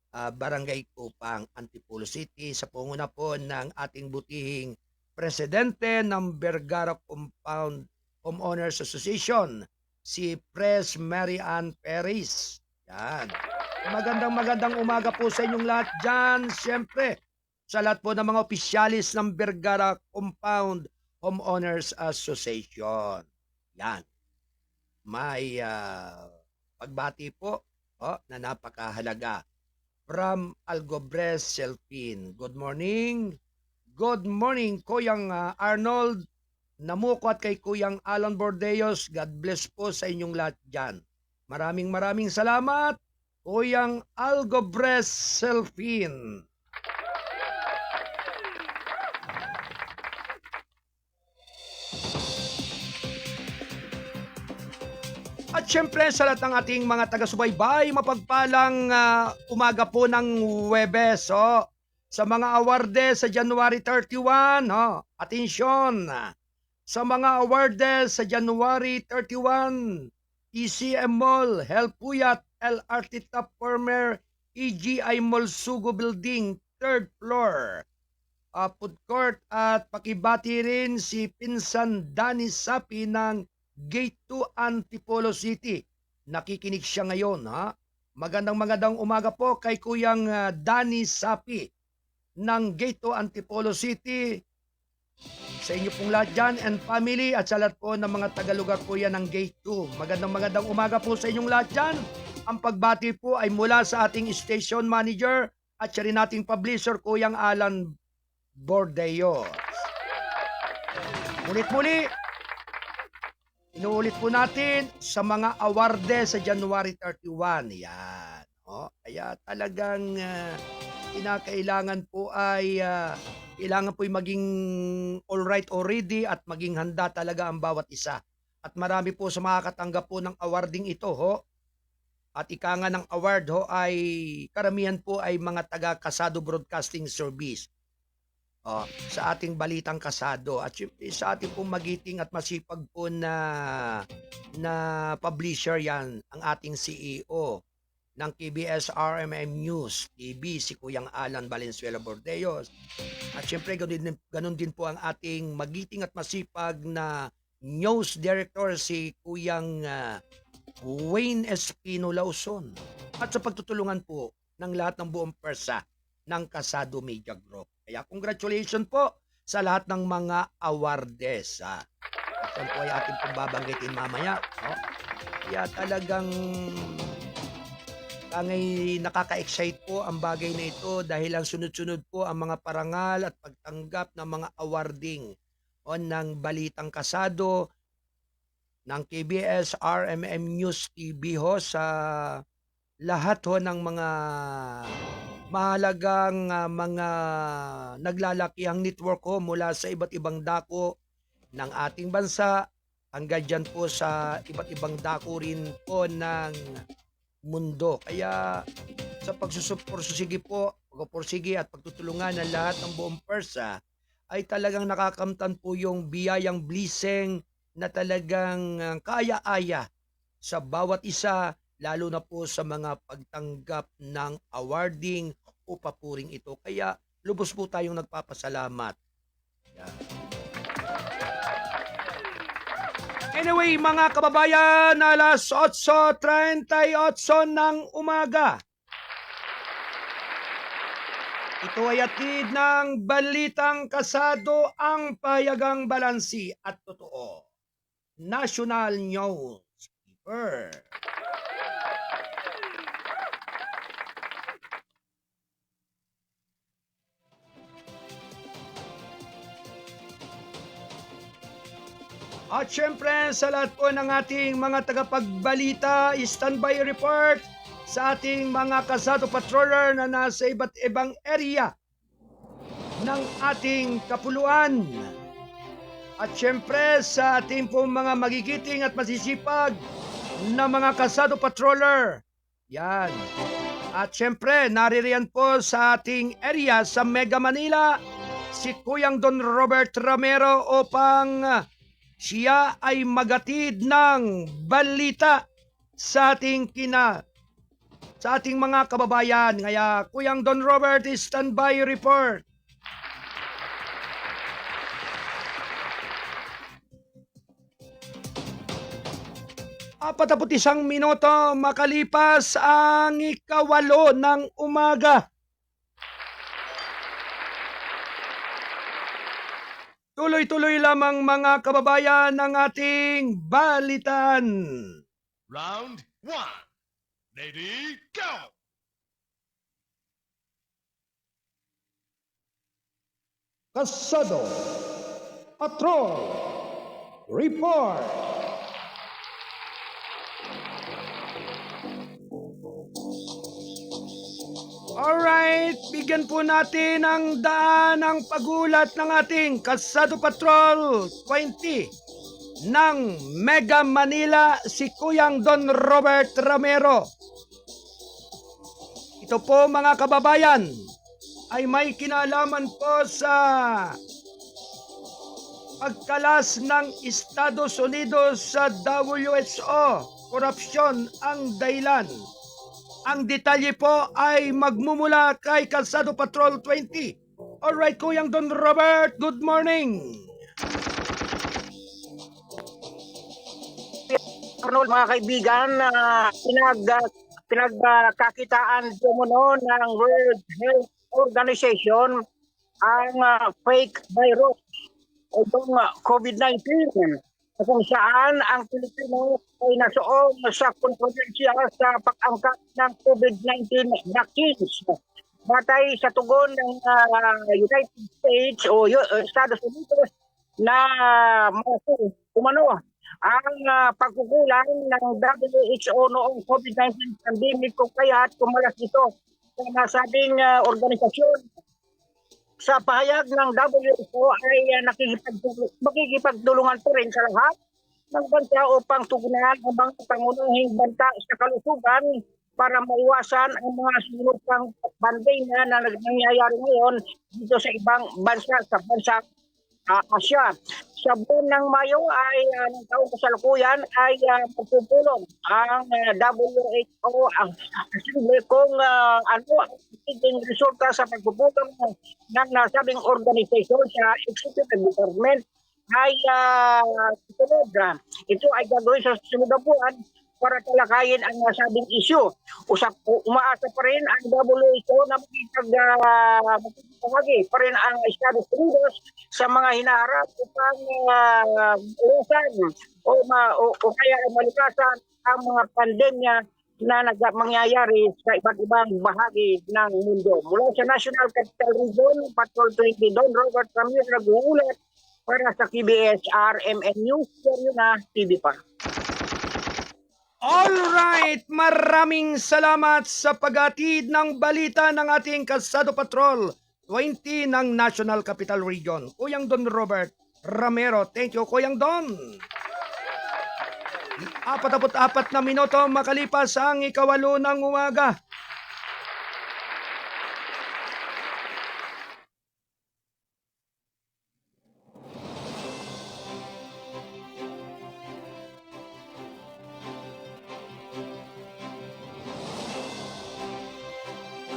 Barangay Kupang, Antipolo City, sa panguna po ng ating butihing presidente ng Vergara Compound Homeowners Association, si Pres Mary Ann Perez. Yan. Magandang umaga po sa inyong lahat dyan. Siyempre, sa lahat po ng mga opisyalis ng Vergara Compound Homeowners Association. Yan. May pagbati po na napakahalaga from Algobres Selpin. Good morning. Good morning, Kuyang Arnold Namuko at kay Kuyang Alan Bordeos. God bless po sa inyong lahat dyan. Maraming salamat, Kuyang Algobres Selpin. At syempre sa lahat ng ating mga taga-subaybay, mapagpalang umaga po ng Huwebes. Sa mga awardes sa January 31, atensyon. Sa mga awardes sa January 31, ECM Mall, Helpuyat, LRT Top Former, EGI Mall Sugo Building, 3rd floor. Food court at pakibati rin si Pinsan Danny Sapi ng Gate 2 Antipolo City. Nakikinig siya ngayon, ha? Magandang umaga po kay Kuyang Danny Sapi ng Gate 2 Antipolo City. Sa inyo pong lahat dyan and family at sa lahat po ng mga tagalugar po yan ng Gate 2. Magandang umaga po sa inyong lahat dyan. Ang pagbati po ay mula sa ating station manager at siya rin ating publisher, Kuyang Alan Bordeos. Muli, inuulit po natin sa mga awarde sa January 31. Yan. Kaya talagang kinakailangan po ay kailangan po maging alright already at maging handa talaga ang bawat isa. At marami po sa makakatanggap po ng awarding ito. At ika nga ng award ay karamihan po ay mga taga Kasado Broadcasting Service. Sa ating balitang Kasado at sa ating pong magiting at masipag po na publisher yan, ang ating CEO ng KBS RMM News TV, si Kuyang Alan Valenzuela Bordeos. At syempre ganun din po ang ating magiting at masipag na news director, si Kuyang Wayne Espino Lauson. At sa pagtutulungan po ng lahat ng buong persa ng Kasado Media Group. Kaya congratulations po sa lahat ng mga awardes. Yan po ay ating pambabanggitin mamaya. No? Kaya talagang angay nakaka-excite po ang bagay na ito dahil ang sunod-sunod po ang mga parangal at pagtanggap ng mga awarding o ng Balitang Kasado ng KBS RMM News TV ho sa lahat ho ng mga mahalagang mga naglalakihang network ho mula sa iba't ibang dako ng ating bansa hanggang dyan po sa iba't ibang dako rin po ng mundo. Kaya sa pagsusupursige po, pagpupursige at pagtutulungan ng lahat ng buong persa ay talagang nakakamtan po yung biyayang blessing na talagang kaya-aya sa bawat isa, lalo na po sa mga pagtanggap ng awarding o papuring ito. Kaya lubos po tayong nagpapasalamat. Yan. Anyway, mga kababayan, alas 8:38 ng umaga. Ito ay atid ng Balitang Kasado, ang payagang balansi at totoo. National Newspaper. At syempre sa lahat po ng ating mga tagapagbalita, standby report sa ating mga Kasado Patroller na nasa iba't ibang area ng ating kapuluan. At syempre sa ating po mga magigiting at masisipag na mga Kasado Patroller. Yan. At syempre naririyan po sa ating area sa Mega Manila si Kuyang Don Robert Romero upang siya ay magatid ng balita sa ating mga kababayan. Kaya Kuyang Don Robert, standby report. Apat isang minuto makalipas ang 8:08 ng umaga. Tuloy-tuloy lamang mga kababayan ng ating balitan. Round 1. Ready, go! Kasado Patrol Report. Alright, bigyan po natin ang daan ng pagulat ng ating Kasado Patrol 20 ng Mega Manila, si Kuyang Don Robert Romero. Ito po mga kababayan ay may kinalaman po sa pagkalas ng Estados Unidos sa WHO. Korupsyon ang dahilan. Ang detalye po ay magmumula kay Kasado Patrol 20. Alright, Kuyang Don Robert, good morning. Arnold, mga kaibigan, pinagkakitaan tumuno ng World Health Organization ang fake virus, itong COVID-19, kung saan ang Pilipino ay nasoong sa kontrobersiya sa pag-angkat ng COVID-19 vaccines. Batay sa tugon ng United States o Estados Unidos na umano ang pagkukulang ng WHO noong COVID-19 pandemic kung kaya't kumalas ito sa nasabing organisasyon. Sa pahayag ng WHO ay makikipagtulungan po rin sa lahat ng bansa upang tugunan ang mga pangunahing banta sa kalusugan para maiwasan ang mga sunod pang pandemya na nangyayari ngayon dito sa ibang bansa, sa bansa Asia. Sa buwan ng Mayo ay ng taong kasalukuyan ay pagpupulong ang WHO kung ano ang resulta sa pagpupulong ng nasabing organisasyon sa executive government ay susunod. Ito ay gagawin sa susunod na buwan para talakayin ang nasabing issue. Umaasa pa rin ang WHO na magpapahagi pa rin ang Estados Unidos sa mga hinaharap upang lusan o kaya malikasan ang mga pandemya na mangyayari sa iba't ibang bahagi ng mundo. Mula sa National Capital Region, Patrol 20 Don Robert Ramirez nag-uulat para sa KBS RMN News. Seryo na TV pa. Alright, maraming salamat sa paghatid ng balita ng ating Kalsado Patrol 20 ng National Capital Region. Kuyang Don Robert Ramero, thank you Kuyang Don. 44 na minuto makalipas ang 8:08 ng umaga.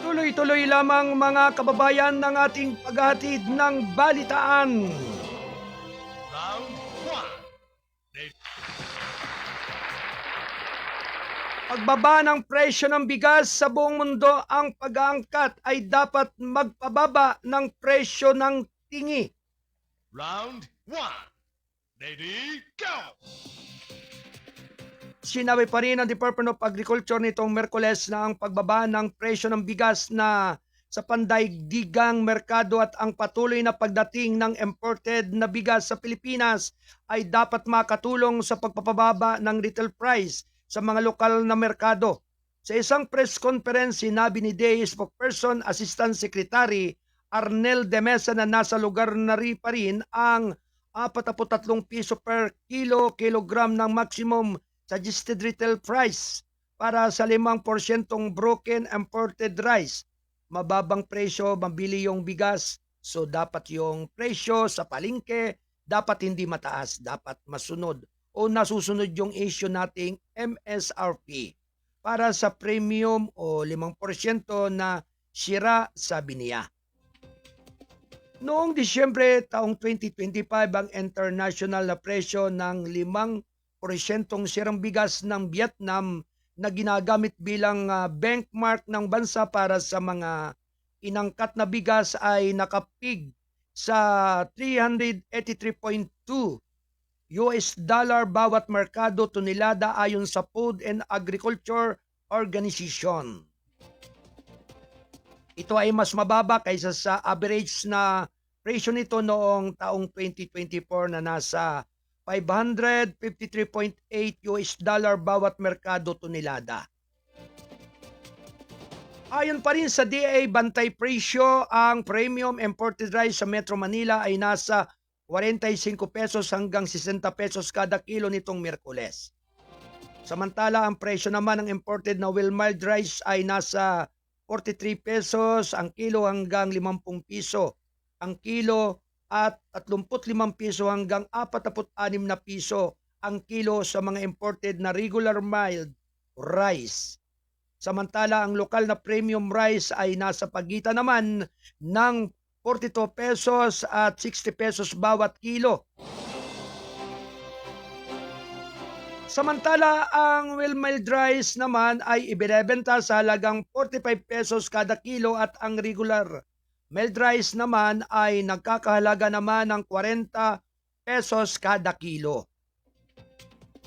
Tuloy-tuloy lamang mga kababayan ng ating paghahatid ng balitaan. Round 1. Pagbaba ng presyo ng bigas sa buong mundo, ang pag-aangkat ay dapat magpababa ng presyo ng tingi. Round 1. Ready, go! Sinabi pa rin ng Department of Agriculture nitong Miyerkules na ang pagbaba ng presyo ng bigas na sa pandaigdigang merkado at ang patuloy na pagdating ng imported na bigas sa Pilipinas ay dapat makatulong sa pagpapababa ng retail price sa mga lokal na merkado. Sa isang press conference, sinabi ni DA spokesperson Assistant Secretary Arnel de Mesa na nasa lugar na pa rin ang 43 piso per kilogram ng maximum suggested retail price para sa 5% broken imported rice. Mababang presyo, mabili yung bigas, so dapat yung presyo sa palengke dapat hindi mataas, dapat masunod o nasusunod yung issue nating MSRP para sa premium o 5% na sira, sabi niya. Noong Disyembre taong 2025, ang international na presyo ng 5% sirang bigas ng Vietnam na ginagamit bilang benchmark ng bansa para sa mga inangkat na bigas ay nakapig sa 383.2 US dollar bawat merkado tonelada ayon sa Food and Agriculture Organization. Ito ay mas mababa kaysa sa average na presyo nito noong taong 2024 na nasa 553.8 US dollar bawat merkado tonelada. Ayon pa rin sa DA Bantay Presyo, ang premium imported rice sa Metro Manila ay nasa 45 pesos hanggang 60 pesos kada kilo nitong Miyerkules. Samantala, ang presyo naman ng imported na well-milled rice ay nasa 43 pesos ang kilo hanggang 50 piso ang kilo at 35 piso hanggang 46 na piso ang kilo sa mga imported na regular milled rice. Samantala, ang lokal na premium rice ay nasa pagitan naman ng 42 pesos at 60 pesos bawat kilo. Samantala, ang well-milled rice naman ay ibinebenta sa halagang 45 pesos kada kilo at ang regular milled rice naman ay nagkakahalaga naman ng 40 pesos kada kilo.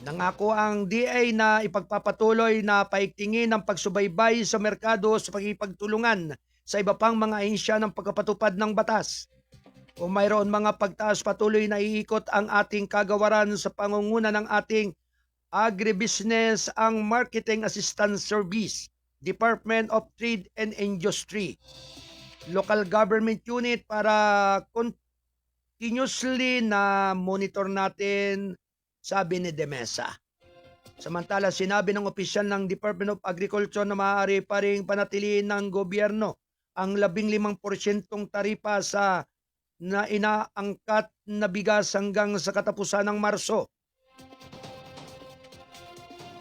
Nangako ang DA na ipagpapatuloy na paigtingin ang pagsubaybay sa merkado sa pagkipagtulungan sa iba pang mga ahensya ng pagpapatupad ng batas. Kung mayroon mga pagtaas, patuloy na iikot ang ating kagawaran sa pangunguna ng ating Agribusiness ang Marketing Assistance Service, Department of Trade and Industry, Local Government Unit para continuously na monitor natin, sabi ni De Mesa. Samantala, sinabi ng opisyal ng Department of Agriculture na maaari pa rin panatiliin ng gobyerno ang 15% taripa sa na inaangkat na bigas hanggang sa katapusan ng Marso.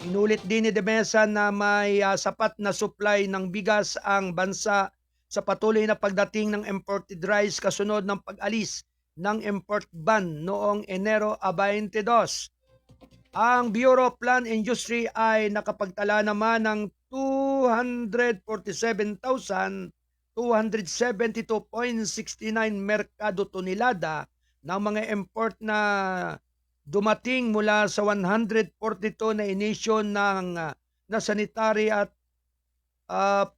Inulit din ni De Mesa na may sapat na supply ng bigas ang bansa sa patuloy na pagdating ng imported rice kasunod ng pag-alis ng import ban noong Enero 22. Ang Bureau of Land Industry ay nakapagtala naman ng 247,272.69 merkado tonelada ng mga import na dumating mula sa 142 na inisyon na sanitary at 7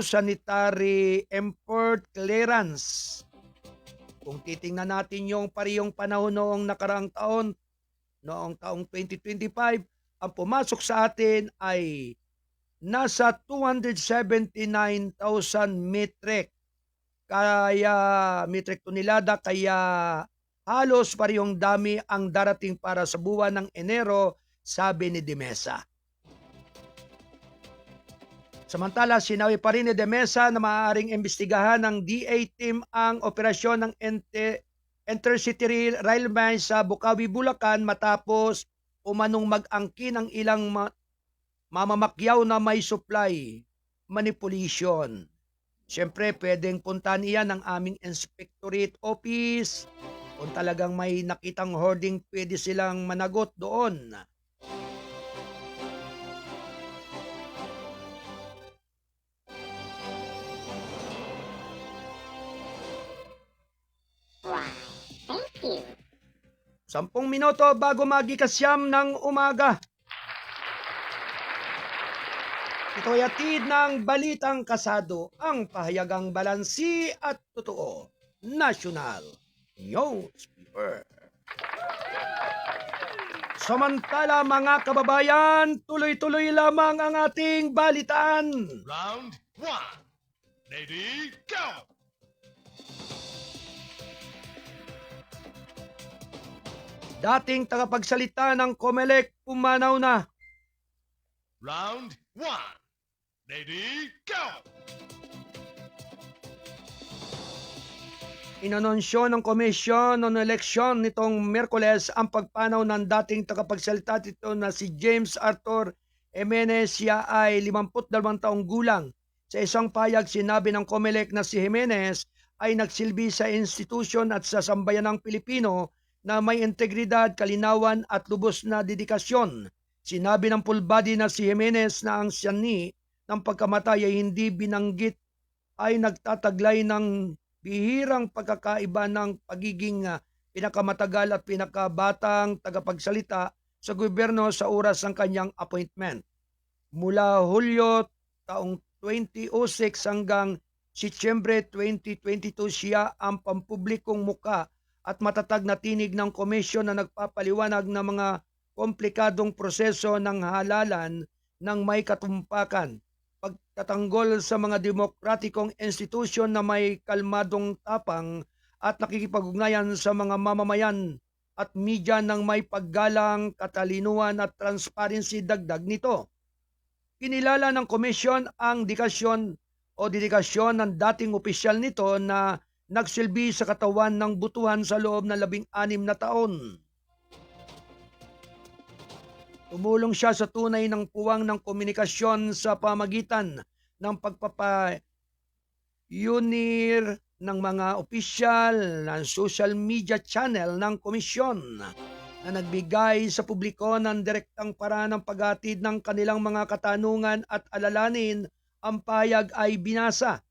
sanitary import clearance. Kung titingnan natin yung parehong panahon noong nakaraang taon, noong taong 2025, ang pumasok sa atin ay nasa 279,000 metric tonelada, kaya halos parehong dami ang darating para sa buwan ng Enero, sabi ni De Mesa. Samantala, sinabi pa rin ni De Mesa na maaaring imbestigahan ng DA team ang operasyon ng Intercity Railway sa Bukawi, Bulacan matapos umanong mag-angkin ng ilang mamamakyaw na may supply manipulation. Siyempre, pwedeng puntahan iyan ng aming inspectorate office. Kung talagang may nakitang hoarding, pwede silang managot doon. Thank you. 10 minuto bago magikasyam ng umaga. Ito ay atid ng Balitang Kasado, ang pahayagang balansi at totoo. National Newspaper. Samantala mga kababayan, tuloy-tuloy lamang ang ating balitaan. Round 1. Ready, go! Dating tagapagsalita ng COMELEC pumanaw na. Round 1. Ready, go! Inanunsyo ng Komisyon on Election nitong Miyerkules ang pagpanaw ng dating tagapagsalita dito na si James Arthur Jimenez. Siya ay 52 taong gulang. Sa isang payag, sinabi ng COMELEC na si Jimenez ay nagsilbi sa institusyon at sa sambayanang Pilipino na may integridad, kalinawan at lubos na dedikasyon. Sinabi ng full body na si Jimenez na ang siyani ng pagkamatay ay hindi binanggit ay nagtataglay ng bihirang pagkakaiba ng pagiging pinakamatagal at pinakabatang tagapagsalita sa gobyerno sa oras ng kanyang appointment. Mula Hulyo taong 2006 hanggang Setyembre 2022, siya ang pampublikong muka at matatag na tinig ng komisyon na nagpapaliwanag ng mga komplikadong proseso ng halalan ng may katumpakan, pagtatanggol sa mga demokratikong institusyon na may kalmadong tapang at nakikipag-ugnayan sa mga mamamayan at media ng may paggalang, katalinuhan at transparency. Dagdag nito, kinilala ng komisyon ang dedikasyon ng dating opisyal nito na nagsilbi sa katawan ng butuhan sa loob ng 16 na taon. Tumulong siya sa tunay ng puwang ng komunikasyon sa pamagitan ng pagpapayunir ng mga opisyal ng social media channel ng komisyon na nagbigay sa publiko ng direktang paraan ng paghatid ng kanilang mga katanungan at alalanin. Ang payag ay binasa.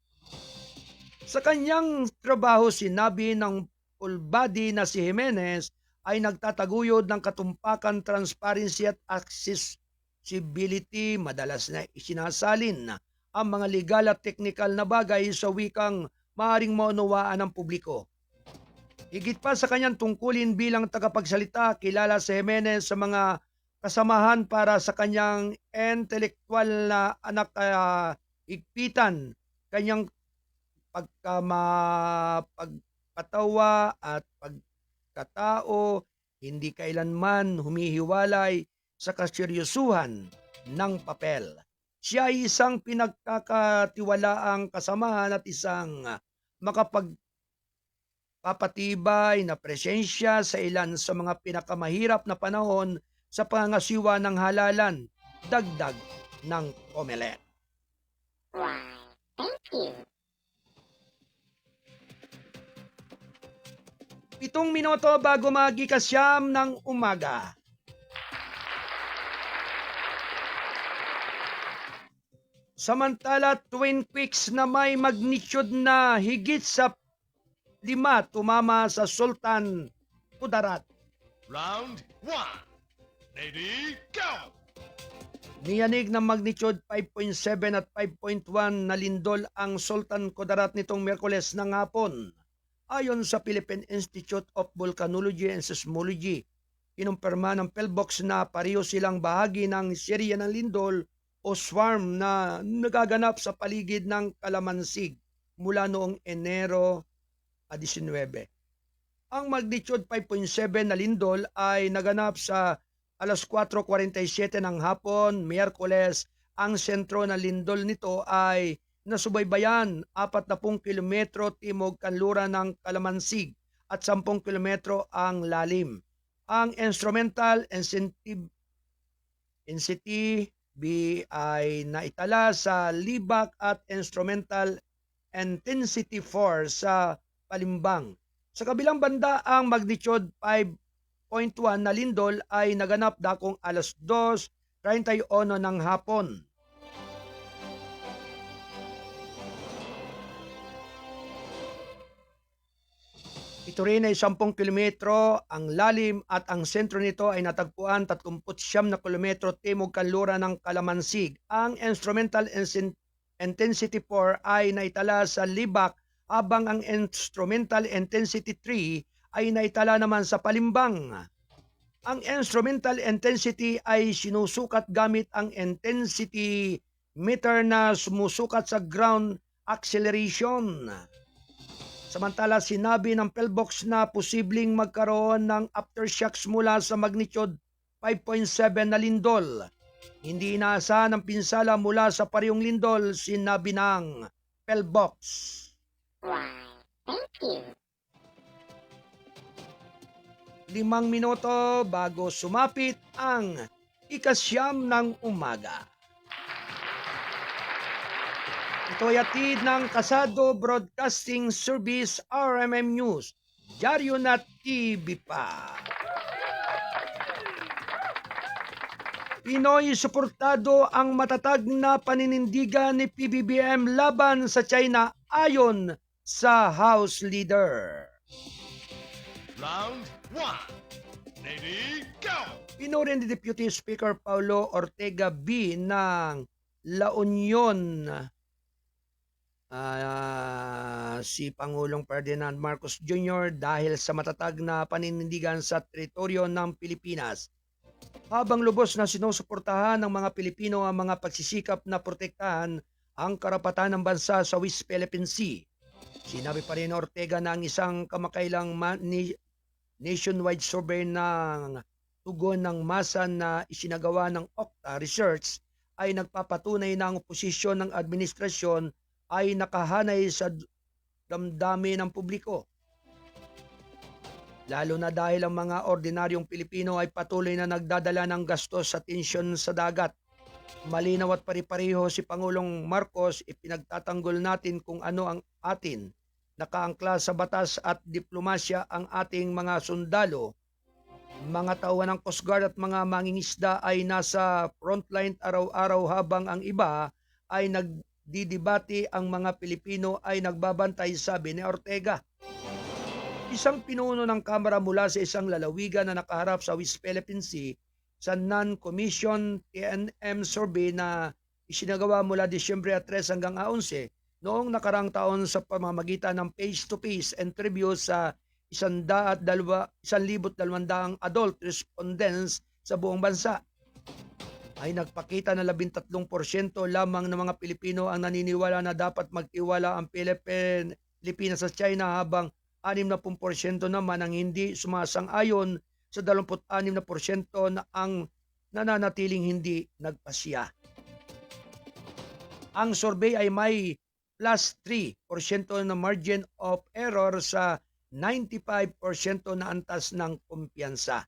Sa kanyang trabaho, sinabi ng full body na si Jimenez ay nagtataguyod ng katumpakan, transparency at accessibility. Madalas na isinasalin ang mga legal at technical na bagay sa wikang maaaring maunawaan ng publiko. Higit pa sa kanyang tungkulin bilang tagapagsalita, kilala si Jimenez sa mga kasamahan para sa kanyang intelektual na higpitan, kanyang pagkatawa at pagkatao, hindi kailanman humihiwalay sa kaseryosuhan ng papel. Siya ay isang pinagkakatiwalaang kasamahan at isang makapagpapatibay na presensya sa ilan sa mga pinakamahirap na panahon sa pangangasiwa ng halalan. Dagdag ng COMELEC. Why, thank you. 7 minuto bago magikasyam ng umaga. Samantala, Twin Peaks na may magnitude na higit sa 5 tumama sa Sultan Kudarat. Round 1. Ready, go! Niyanig ng magnitude 5.7 at 5.1 na lindol ang Sultan Kudarat nitong Miyerkules ng hapon. Ayon sa Philippine Institute of Volcanology and Seismology, kinumpirma ng PhilBox na pareho silang bahagi ng serya ng lindol o swarm na nagaganap sa paligid ng Kalamansig mula noong Enero 19. Ang magnitude 5.7 na lindol ay naganap sa alas 4:47 ng hapon, Miyerkules. Ang sentro ng lindol nito ay nasubaybayan 40 kilometro timog kanluran ng Kalamansig at 10 kilometro ang lalim. Ang instrumental intensity B ay naitala sa Libak at instrumental intensity 4 sa Palimbang. Sa kabilang banda, ang magnitude 5.1 na lindol ay naganap dakong alas 2:31 ng hapon. Ito rin ay 10 kilometro ang lalim at ang sentro nito ay natagpuan 39 na kilometro timog kanluran ng Kalamansig. Ang instrumental intensity 4 ay naitala sa Libak habang ang instrumental intensity 3 ay naitala naman sa Palimbang. Ang instrumental intensity ay sinusukat gamit ang intensity meter na sumusukat sa ground acceleration. Samantala, sinabi ng PhilBox na posibleng magkaroon ng aftershocks mula sa magnitude 5.7 na lindol. Hindi inaasahan ang pinsala mula sa parehong lindol, sinabi ng PhilBox. Why, thank you. 5 minuto bago sumapit ang 9 ng umaga. Ito ay hatid ng Kasado Broadcasting Service, RMM News, Diaryo na TV pa. Pinoy suportado ang matatag na paninindigan ni PBBM laban sa China ayon sa House Leader. Round 1. Ready, go! Pinuri ni Deputy Speaker Paulo Ortega B. ng La Union si Pangulong Ferdinand Marcos Jr. dahil sa matatag na paninindigan sa teritoryo ng Pilipinas. Habang lubos na sinusuportahan ng mga Pilipino ang mga pagsisikap na protektahan ang karapatan ng bansa sa West Philippine Sea. Sinabi pa rin Ortega na ang isang kamakailang nationwide survey ng tugon ng masa na isinagawa ng Okta Research ay nagpapatunay na ang oposisyon ng administrasyon ay nakahanay sa damdamin ng publiko. Lalo na dahil ang mga ordinaryong Pilipino ay patuloy na nagdadala ng gastos sa tensyon sa dagat. Malinaw at pari-pareho si Pangulong Marcos, ipinagtatanggol natin kung ano ang atin. Nakaangkla sa batas at diplomasya ang ating mga sundalo. Mga tauhan ng Coast Guard at mga mangingisda ay nasa frontline araw-araw habang ang iba ay nagdidibati, ang mga Pilipino ay nagbabantay, sabi ni Ortega. Isang pinuno ng Kamara mula sa isang lalawigan na nakaharap sa West Philippine Sea sa non-commission TNM survey na isinagawa mula Disyembre 3 hanggang 11 noong nakarang taon sa pamamagitan ng face-to-face interview sa 1,200 adult respondents sa buong bansa, ay nagpakita na 13% lamang ng mga Pilipino ang naniniwala na dapat magtiwala ang Pilipinas sa China, habang 60% naman ang hindi sumasang-ayon sa 26% na ang nananatiling hindi nagpasya. Ang survey ay may plus 3% na margin of error sa 95% na antas ng kumpiyansa.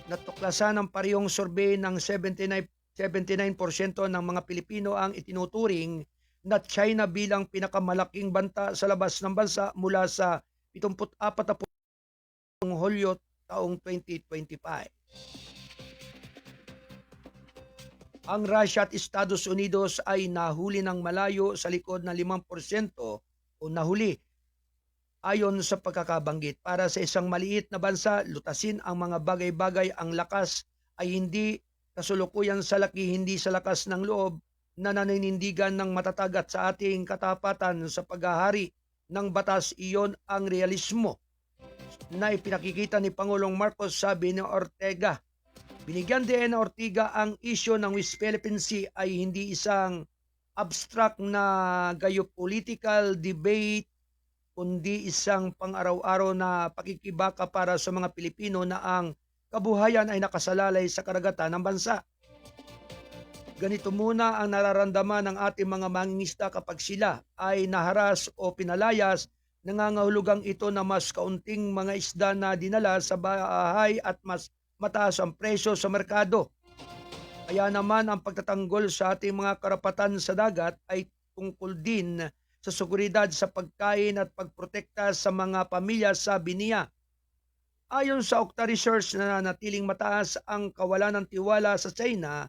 Natuklasan ng parehong survey ng 79% ng mga Pilipino ang itinuturing na China bilang pinakamalaking banta sa labas ng bansa mula sa 74 na Hulyo taong 2025. ang Russia at Estados Unidos ay nahuli ng malayo sa likod ng 5% o nahuli. Ayon sa pagkakabanggit, para sa isang maliit na bansa, lutasin ang mga bagay-bagay, ang lakas ay hindi kasulukuyan sa laki, hindi sa lakas ng loob na naninindigan ng matatag at sa ating katapatan sa paghahari ng batas. Iyon ang realismo na ipinakikita ni Pangulong Marcos, sabi ni Ortega. Binigyan din na Ortega ang isyo ng West Philippine Sea ay hindi isang abstract na geopolitical debate, kundi isang pang-araw-araw na pakikibaka para sa mga Pilipino na ang kabuhayan ay nakasalalay sa karagatan ng bansa. Ganito muna ang nararamdaman ng ating mga mangingisda kapag sila ay naharas o pinalayas. Nangangahulugang ito na mas kaunting mga isda na dinala sa bahay at mas mataas ang presyo sa merkado. Kaya naman ang pagtatanggol sa ating mga karapatan sa dagat ay tungkol din sa seguridad sa pagkain at pagprotekta sa mga pamilya, sabi niya. Ayon sa Okta Research, na natiling mataas ang kawalan ng tiwala sa China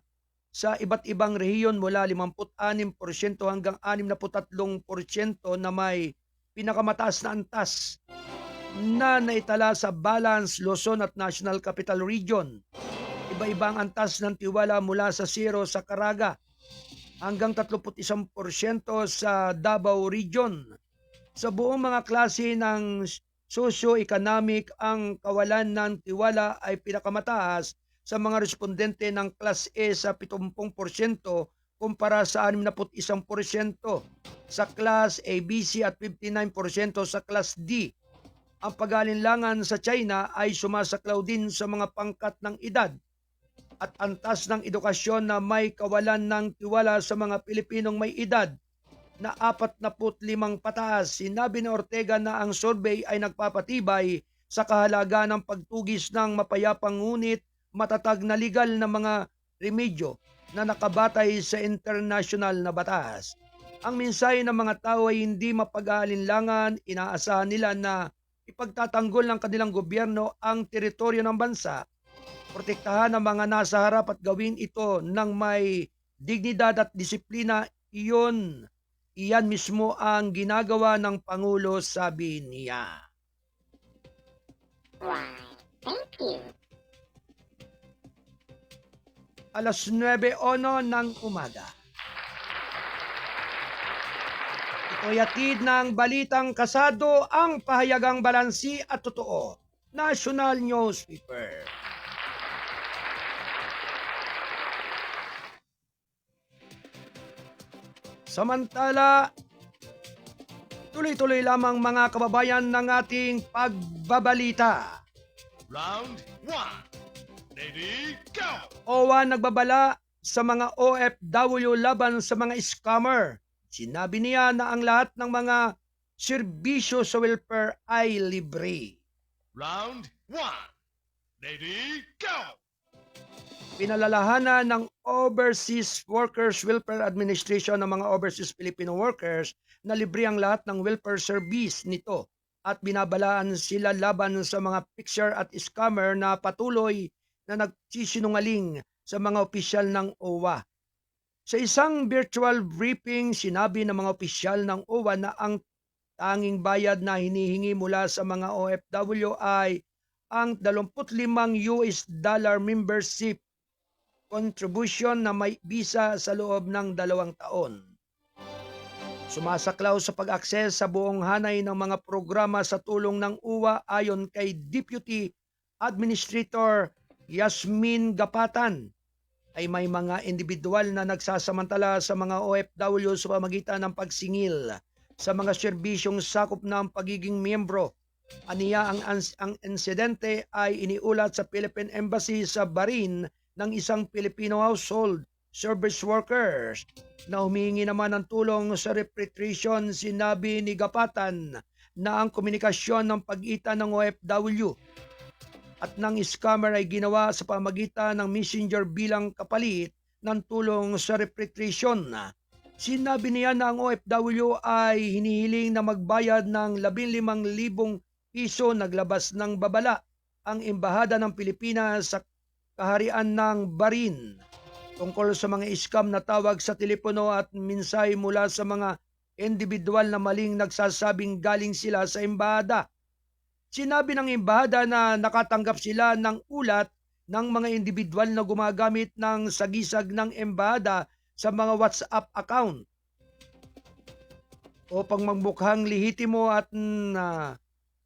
sa iba't ibang rehiyon mula 56% hanggang 63% na may pinakamataas na antas na naitala sa Balance, Luzon at National Capital Region. Iba-ibang antas ng tiwala mula sa 0 sa Caraga hanggang 31% sa Davao Region. Sa buong mga klase ng socio-economic, ang kawalan ng tiwala ay pinakamataas sa mga respondente ng Class A sa 70% kumpara sa 61% sa Class ABC at 59% sa Class D. Ang pag-alinlangan sa China ay sumasaklaw din sa mga pangkat ng edad at antas ng edukasyon na may kawalan ng tiwala sa mga Pilipinong may edad na 45 pataas. Sinabi ni Ortega na ang survey ay nagpapatibay sa kahalagaan ng pagtugis ng mapayapang ngunit matatag na legal na mga remedyo na nakabatay sa international na batas. Ang mensahe ng mga tao ay hindi mapag-aalinlangan. Inaasahan nila na ipagtatanggol ng kanilang gobyerno ang teritoryo ng bansa, protektahan ang mga nasa harap at gawin ito ng may dignidad at disiplina. Iyan mismo ang ginagawa ng Pangulo, sabi niya. Why, thank you. 9:01 ng umaga. Ito'y hatid ng balitang kasado, ang pahayagang balansi at totoo. National Newspaper. Samantala, tuloy-tuloy lamang mga kababayan ng ating pagbabalita. Round 1. Ready, go! OWA nagbabala sa mga OFW laban sa mga scammer. Sinabi niya na ang lahat ng mga serbisyo sa welfare ay libre. Round 1. Ready, go! Pinalalahanan ng Overseas Workers Welfare Administration ng mga overseas Filipino workers na libre ang lahat ng welfare service nito at binabalaan sila laban sa mga fixer at scammer na patuloy na nagsisinungaling sa mga opisyal ng OWA. Sa isang virtual briefing, sinabi ng mga opisyal ng OWA na ang tanging bayad na hinihingi mula sa mga OFW ay ang $25 membership contribution na may visa sa loob ng 2 taon. Sumasaklaw sa pag-akses sa buong hanay ng mga programa sa tulong ng UWA ayon kay Deputy Administrator Yasmin Gapatan ay may mga individual na nagsasamantala sa mga OFW sa pamagitan ng pagsingil sa mga serbisyong sakop ng pagiging miyembro. Aniya ang insidente ay iniulat sa Philippine Embassy sa Bahrain ng isang Filipino household service workers na humingi naman ng tulong sa repatriation. Sinabi ni Gapatan na ang komunikasyon ng pagitan ng OFW at ng scammer ay ginawa sa pamagitan ng messenger bilang kapalit ng tulong sa repatriation. Sinabi niya na ang OFW ay hinihiling na magbayad ng 15,000 piso. Naglabas ng babala ang Embahada ng Pilipinas sa Kaharian ng Bahrain tungkol sa mga scam na tawag sa telepono at minsay mula sa mga individual na maling nagsasabing galing sila sa embahada. Sinabi ng embahada na nakatanggap sila ng ulat ng mga individual na gumagamit ng sagisag ng embahada sa mga WhatsApp account upang magmukhang lehitimo at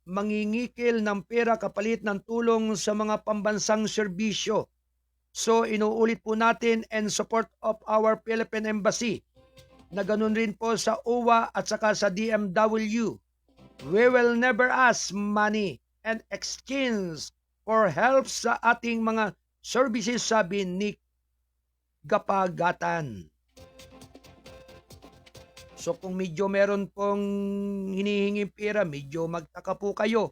mangingikil ng pera kapalit ng tulong sa mga pambansang serbisyo. So inuulit po natin in support of our Philippine Embassy na ganun rin po sa OWA at saka sa DMW. We will never ask money and exchange for help sa ating mga services, sabi ni Gapagatan. So kung medyo meron pong hinihinging pera, medyo magtaka po kayo.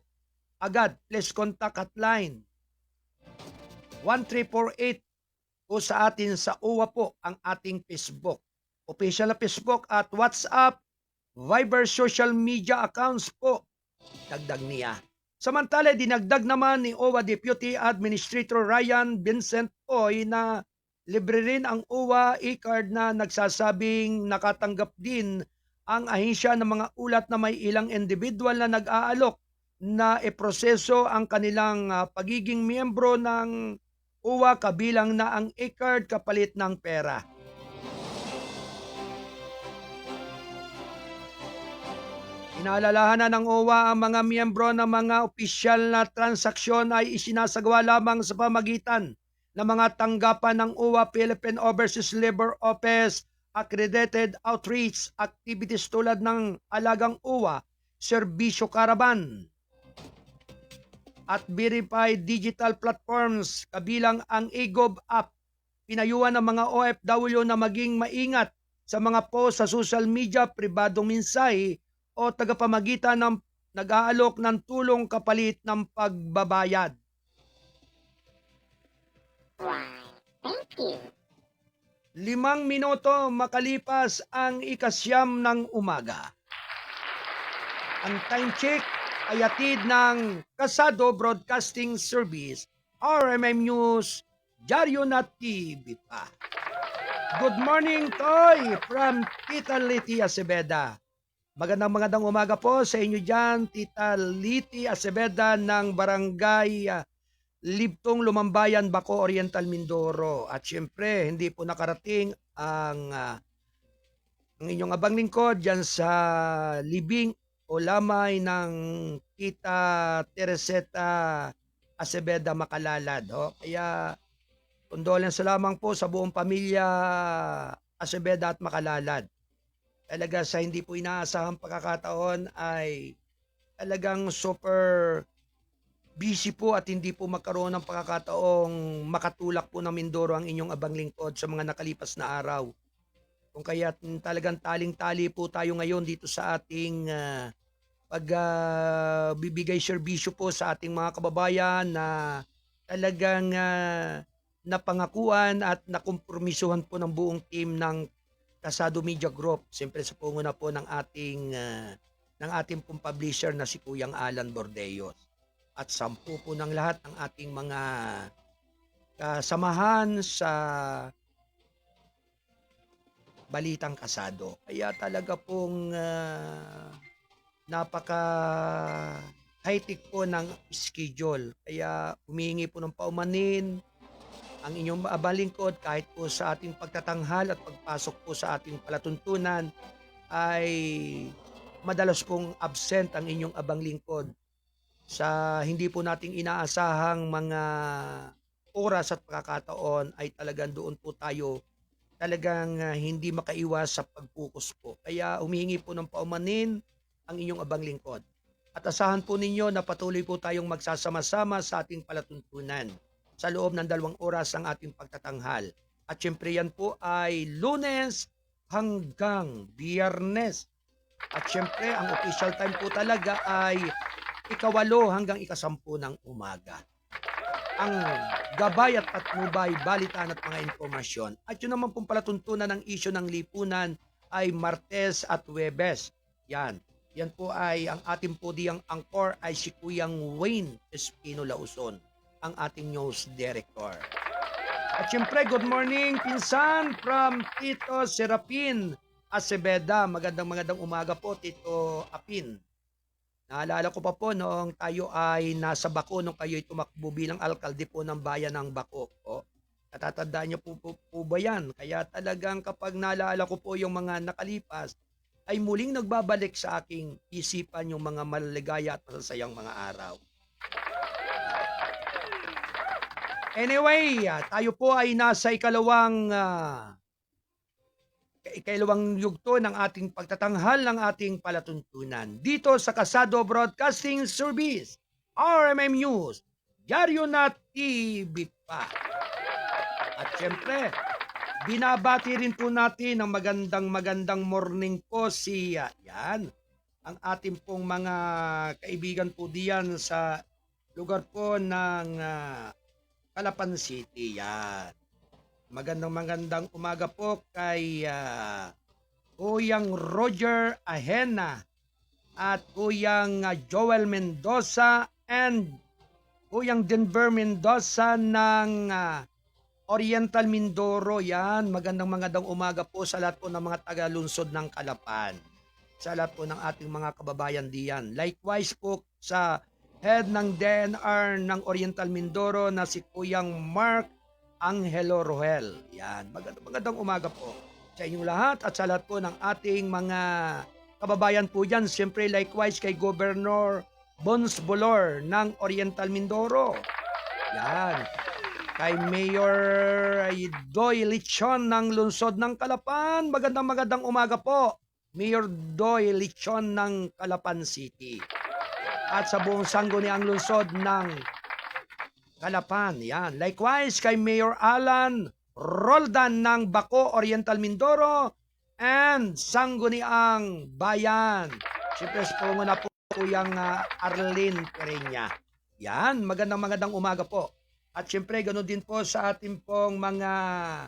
Agad, please contact hotline 1348 po sa atin sa OWA po ang ating Facebook. Official na Facebook at WhatsApp, Viber social media accounts po. Dagdag niya. Samantala, dinagdag naman ni OWA Deputy Administrator Ryan Vincent Oy na libre rin ang OWA e-card na nagsasabing nakatanggap din ang ahensya ng mga ulat na may ilang individual na nag-aalok na iproseso ang kanilang pagiging miyembro ng OWA kabilang na ang e-card kapalit ng pera. Inaalalahanan ng OWA ang mga miyembro ng mga opisyal na transaksyon ay isinasagawa lamang sa pamagitan ng mga tanggapan ng OWA Philippine Overseas Labor Office accredited outreach activities tulad ng Alagang OWA, Serbisyo Karaban at verified digital platforms kabilang ang eGov app. Pinayuhan ng mga OFW na maging maingat sa mga post sa social media, pribadong minsay o tagapamagitan ng nag-aalok ng tulong kapalit ng pagbabayad. Why, thank you. 5 minuto makalipas ang 9:00 ng umaga. Ang time check ay hatid ng Kasado Broadcasting Service, RMM News, Diaryo na TV pa. Good morning, Toy, from Tita Liti Acebeda. Magandang umaga po sa inyo dyan, Tita Liti Acebeda ng Barangay Libtong, Lumambayan, Baco, Oriental, Mindoro. At syempre, hindi po nakarating ang inyong abang lingkod dyan sa libing o lamay ng Tita Tereseta Acebeda Makalalad. Kaya, condolence lamang po sa buong pamilya Acebeda at Makalalad. Talaga sa hindi po inaasahang pagkakataon ay talagang super busy po at hindi po magkaroon ng pagkakataong makatulak po ng Mindoro ang inyong abang lingkod sa mga nakalipas na araw. Kung kaya talagang taling-tali po tayo ngayon dito sa ating pagbibigay serbisyo po sa ating mga kababayan na talagang napangakuan at nakompromisuhan po ng buong team ng Kasado Media Group, siyempre sa punguna po ng ating pong publisher na si Kuyang Alan Bordeos. At 10 po ng lahat ng ating mga kasamahan sa Balitang Kasado. Kaya talaga pong napaka high-tech po ng schedule. Kaya humihingi po ng paumanin ang inyong abalingkod kahit po sa ating pagtatanghal at pagpasok po sa ating palatuntunan ay madalas pong absent ang inyong abang lingkod sa hindi po nating inaasahang mga oras at pagkakataon ay talagang doon po tayo talagang hindi makaiwas sa pagpukus po. Kaya humihingi po ng paumanin ang inyong abang lingkod. At asahan po ninyo na patuloy po tayong magsasama-sama sa ating palatuntunan sa loob ng 2 oras ang ating pagtatanghal. At syempre yan po ay Lunes hanggang Biyernes. At syempre ang official time po talaga ay 8 hanggang 10 ng umaga. Ang gabay at patnubay, balitaan at mga informasyon. At yun naman pong palatuntunan ng isyu ng lipunan ay Martes at Huwebes. Yan po ay ang ating po diyang angkor ay si Kuyang Wayne Espino Lauson, ang ating news director. At syempre, good morning, pinsan, from Tito Serapin Acebeda. Magandang umaga po, Tito Apin. Naalala ko pa po noong tayo ay nasa Baco, nung kayo ay tumakbo bilang alkalde po ng bayan ng Baco. O, natatandaan niyo po ba yan? Kaya talagang kapag naalala ko po yung mga nakalipas, ay muling nagbabalik sa aking isipan yung mga malaligaya at masasayang mga araw. Anyway, tayo po ay nasa ikalawang yugto ng ating pagtatanghal ng ating palatuntunan. Dito sa Kasado Broadcasting Service, RMM News, Diaryo na TV pa. At syempre, binabati rin po natin ng magandang morning po yan, ang ating pong mga kaibigan po diyan sa lugar po ng Calapan City. Yan. Magandang umaga po kay Kuyang Roger Ahena at Kuyang Joel Mendoza and Kuyang Denver Mendoza ng Oriental Mindoro. Yan, magandang umaga po sa lahat po ng mga taga-lungsod ng Calapan. Sa lahat po ng ating mga kababayan diyan. Likewise po sa head ng DNR ng Oriental Mindoro na si Kuyang Mark Angelo Roel. Yan, magandang umaga po sa inyong lahat at sa lahat po ng ating mga kababayan po dyan. Siyempre likewise kay Governor Bons Bolor ng Oriental Mindoro. Yan. Kay Mayor Doy Lichon ng lungsod ng Calapan. Magandang umaga po, Mayor Doy Lichon ng Calapan City. At sa buong sangguniang lungsod ng Calapan. Yan. Likewise kay Mayor Alan Roldan ng Baco, Oriental Mindoro and sangguniang bayan. Siyempre po na po yung Arlene Pereña. Yan. Magandang umaga po. At siyempre ganoon din po sa ating pong mga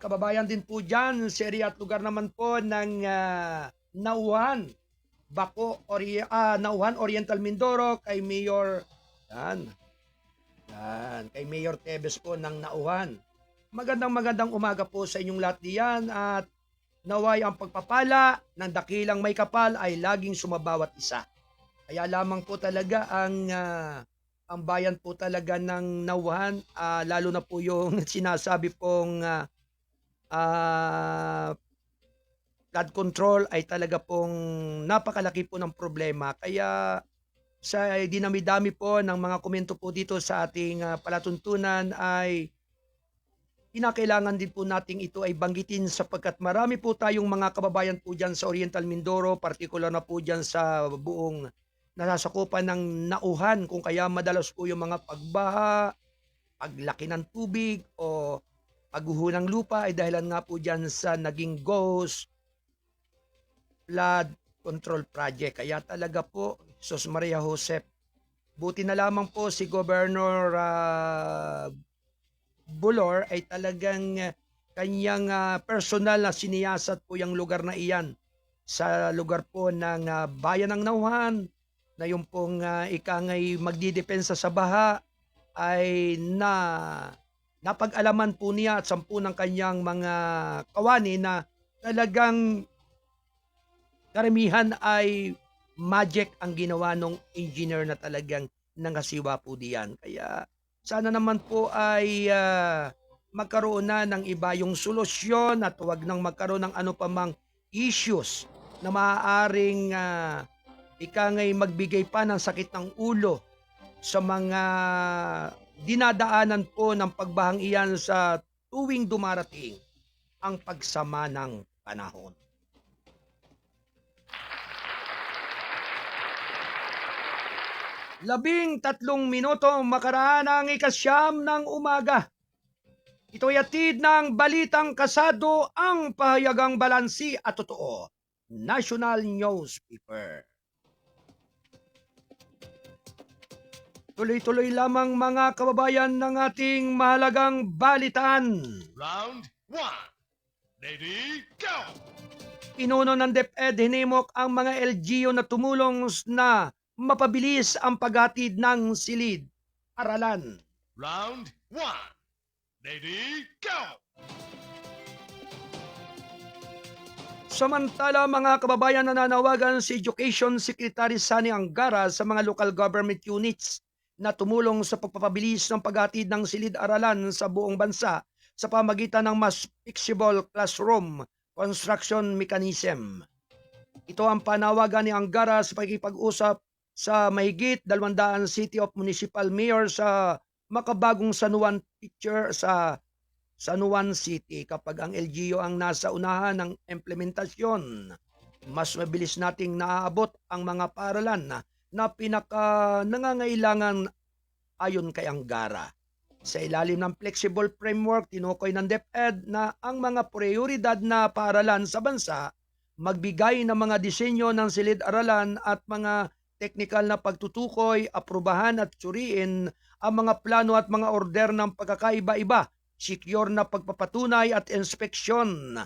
kababayan din po dyan sa area at lugar naman po ng Nauhan, Baco, Nauhan, Oriental Mindoro, kay Mayor kay Mayor Tebes po ng Nauhan. Magandang umaga po sa inyong lahat diyan at naway ang pagpapala ng dakilang may kapal ay laging sumabawat isa. Kaya lamang po talaga ang bayan po talaga ng Nauhan, lalo na po yung sinasabi pong flood control ay talaga pong napakalaki po ng problema. Kaya sa dinami-dami po ng mga komento po dito sa ating palatuntunan ay kinakailangan din po nating ito ay banggitin sapagkat marami po tayong mga kababayan po dyan sa Oriental Mindoro, partikular na po dyan sa buong nasasakupan ng Nauhan, kung kaya madalas po yung mga pagbaha, paglaki ng tubig o pagguho ng lupa ay dahilan nga po dyan sa naging ghost flood control project. Kaya talaga po, Sos Maria Josep, buti na lamang po si Governor Bulor ay talagang kanyang personal na siniyasat po yung lugar na iyan sa lugar po ng bayan ng Nauhan na yung pong ikangay magdidepensa sa baha ay napag-alaman po niya at 10 ng kanyang mga kawani na talagang karamihan ay magic ang ginawa ng engineer na talagang nangasiwa po diyan. Kaya sana naman po ay magkaroon na ng iba yung solusyon at huwag nang magkaroon ng ano pa mang issues na maaaring ikangay magbigay pa ng sakit ng ulo sa mga dinadaanan po ng pagbahang iyan sa tuwing dumarating ang pagsama ng panahon. Labing 3 minuto makaraan ang 9:00 ng umaga. Ito'y atid ng Balitang Kasado, ang pahayagang balansi at totoo. National Newspaper. Tuloy-tuloy lamang mga kababayan ng ating mahalagang balitaan. Round 1. Ready, go! Pinuno ng DepEd hinimok ang mga LGU na tumulong na mapabilis ang paghatid ng silid. Aralan. Round 1. Ready, go! Samantala mga kababayan, nananawagan si Education Secretary Sani Angara sa mga local government units na tumulong sa pagpapabilis ng paghatid ng silid-aralan sa buong bansa sa pamagitan ng mas flexible classroom construction mechanism. Ito ang panawagan ni Angara sa pagkikipag-usap sa mahigit 200 City of Municipal Mayor sa makabagong San Juan picture sa San Juan City. Kapag ang LGU ang nasa unahan ng implementasyon, mas mabilis nating naaabot ang mga paaralan na pinaka nangangailangan ayon kay Angara. Sa ilalim ng flexible framework, tinukoy ng DepEd na ang mga prioridad na paaralan sa bansa magbigay ng mga disenyo ng silid-aralan at mga teknikal na pagtutukoy, aprubahan at suriin ang mga plano at mga order ng pagkakaiba-iba, secure na pagpapatunay at inspeksyon,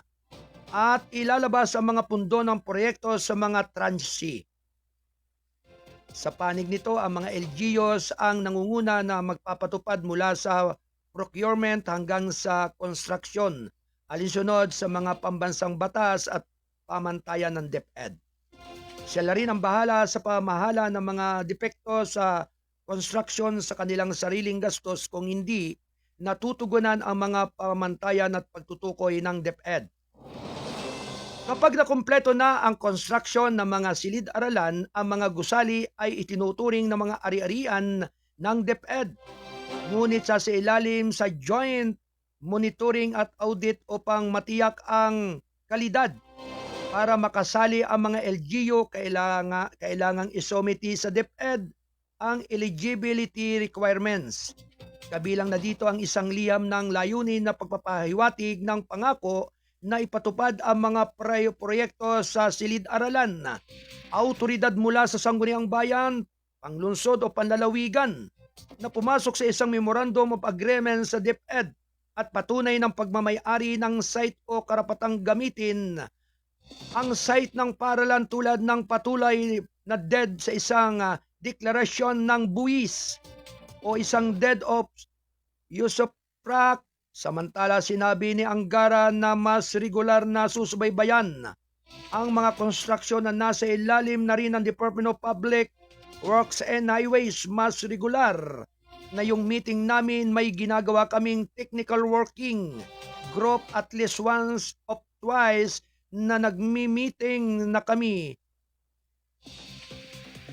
at ilalabas ang mga pundo ng proyekto sa mga tranche. Sa panig nito, ang mga LGUs ang nangunguna na magpapatupad mula sa procurement hanggang sa construction, alinsunod sa mga pambansang batas at pamantayan ng DepEd. Sila rin ang bahala sa pamahala ng mga depekto sa construction sa kanilang sariling gastos kung hindi natutugunan ang mga pamantayan at pagtutukoy ng DepEd. Kapag nakumpleto na ang construction ng mga silid-aralan, ang mga gusali ay itinuturing ng mga ari-arian ng DepEd. Ngunit sa ilalim sa joint monitoring at audit upang matiyak ang kalidad. Para makasali ang mga LGU, kailangang isumiti sa DepEd ang eligibility requirements. Kabilang na dito ang isang liham ng layunin na pagpapahiwatig ng pangako na ipatupad ang mga proyekto sa silid-aralan, autoridad mula sa sangguniang bayan, panglungsod o panlalawigan na pumasok sa isang memorandum of agreement sa DepEd at patunay ng pagmamay-ari ng site o karapatang gamitin ang site ng paaralan tulad ng patuloy na deed sa isang deklarasyon ng buwis o isang deed of usufruct. Samantala, sinabi ni Angara na mas regular na susubaybayan ang mga konstruksyon na nasa ilalim na rin ng Department of Public Works and Highways. Mas regular na yung meeting namin, may ginagawa kaming technical working group at least once or twice na nagmi-meeting na kami.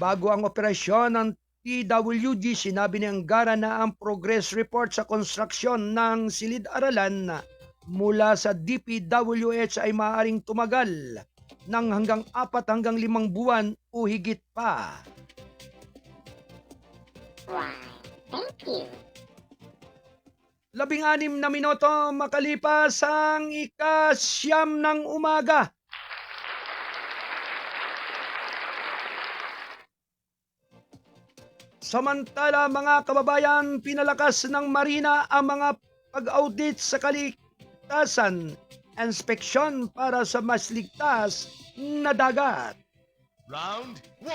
Bago ang operasyon ng PWD, sinabi ni Angara na ang progress report sa konstruksyon ng silid-aralan mula sa DPWH ay maaaring tumagal ng hanggang 4 hanggang 5 buwan o higit pa. Why, thank you. 16 na minuto makalipas ang 9:00 ng umaga. Samantala mga kababayan, pinalakas ng Marina ang mga pag-audit sa kaligtasan, inspeksyon para sa mas ligtas na dagat. Round 1.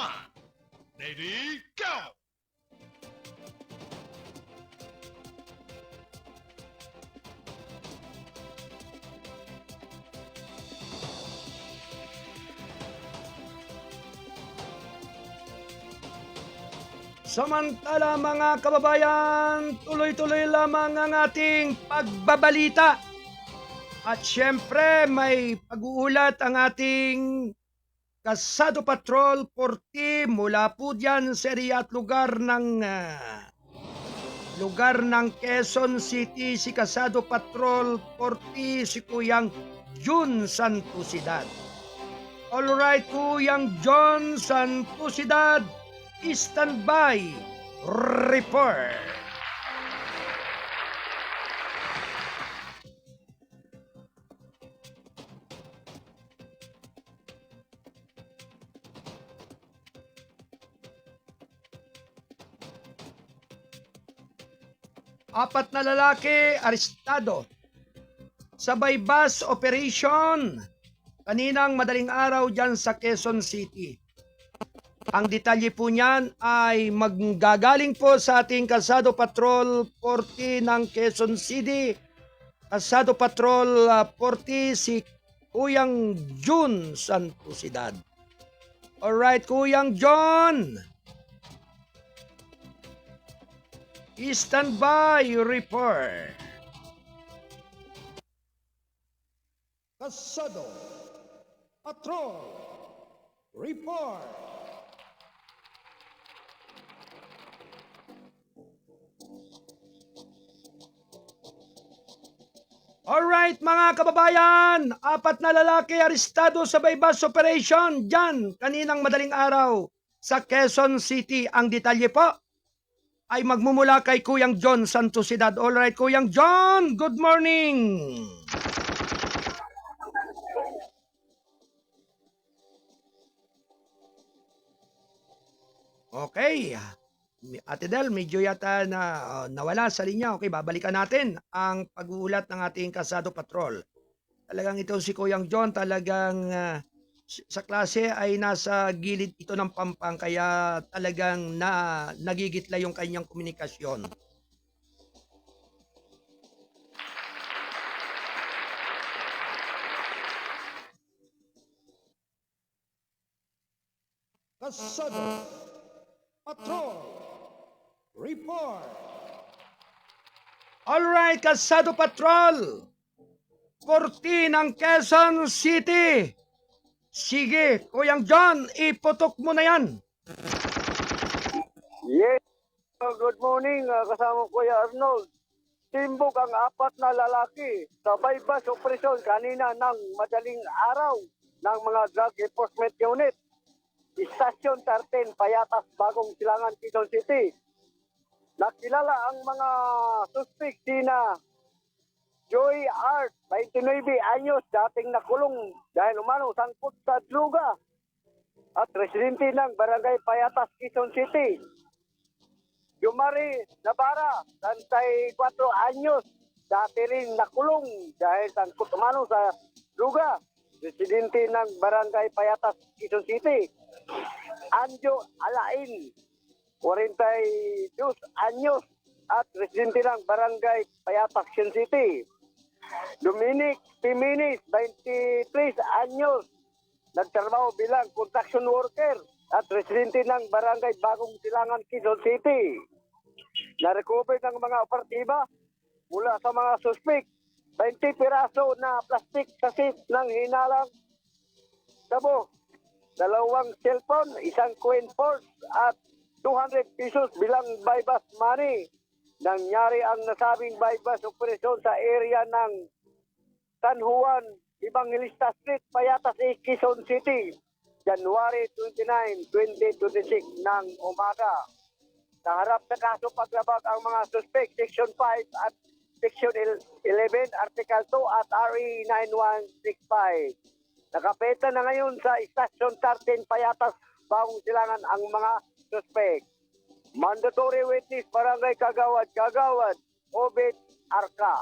Ready, go! Samantala mga kababayan, tuloy-tuloy lamang ang ating pagbabalita. At syempre may pag-uulat ang ating Kasado Patrol 40 mula po dyan sa area at lugar ng Quezon City, si Kasado Patrol 40, si Kuyang Jun Santusidad. Alright, Kuyang John Santusidad, standby report. Apat na lalaki arestado sa bypass operation kaninang madaling araw dyan sa Quezon City. Ang detalye po niyan ay maggagaling po sa ating Kalsado Patrol 40 ng Quezon City. Kalsado Patrol 40 si Kuyang Jun Santosidad. Alright, Kuyang John. Stand by, report. Kalsado Patrol report. Alright mga kababayan, 4 na lalaki arestado sa bypass operation dyan kaninang madaling araw sa Quezon City. Ang detalye po ay magmumula kay Kuyang John Santosidad. Alright, Kuyang John, good morning! Okay. Ate Del, medyo yata na nawala sa linya. Okay, babalikan natin ang pag-uulat ng ating Kalsado Patrol. Talagang ito si Kuyang John, talagang sa klase ay nasa gilid ito ng pampang kaya talagang nagigitla yung kanyang komunikasyon. Kalsado Patrol report. Alright, Kalsado Patrol 40 ng Quezon City. Sige, Kuyang John, iputok mo na yan. Yes, good morning kasama Kuya Arnold. Timbog ang 4 na lalaki sa bypass operation kanina ng madaling araw ng mga Drug Enforcement Unit. Istasyon 13, Payatas, Bagong Silangan, Quezon City. Nakilala ang mga suspect sina Joy Art, 29 anyos, dating nakulong dahil umano sangkot sa druga at residente ng Barangay Payatas, Quezon City. Yumari Nabara, 34 anyos, dati rin nakulong dahil sangkot umano sa druga, residente ng Barangay Payatas, Quezon City. Anjo Alain, 42 anyos at residente ng Barangay Payatas, Quezon City. Dominic Timinis, 23 anyos, nagtrabaho bilang construction worker at residente ng Barangay Bagong Silangan, Quezon City. Na-recover ng mga operatiba mula sa mga suspect 20 piraso na plastic sasit ng hinalang sabo, 2 cellphone, 1 coin purse at 200 pesos bilang bypass money. Nangyari ang nasabing bypass operasyon sa area ng San Juan, Evangelista Street, Payatas, Quezon City, January 29, 2026 ng umaga. Sa harap na kaso paglabag ang mga suspect, Section 5 at Section 11, Article 2 at RE 9165. Nakapeta na ngayon sa Station 13, Payatas, Bagong Silangan ang mga suspect. Mandatory witness, Barangay Kagawad, Obed Arca.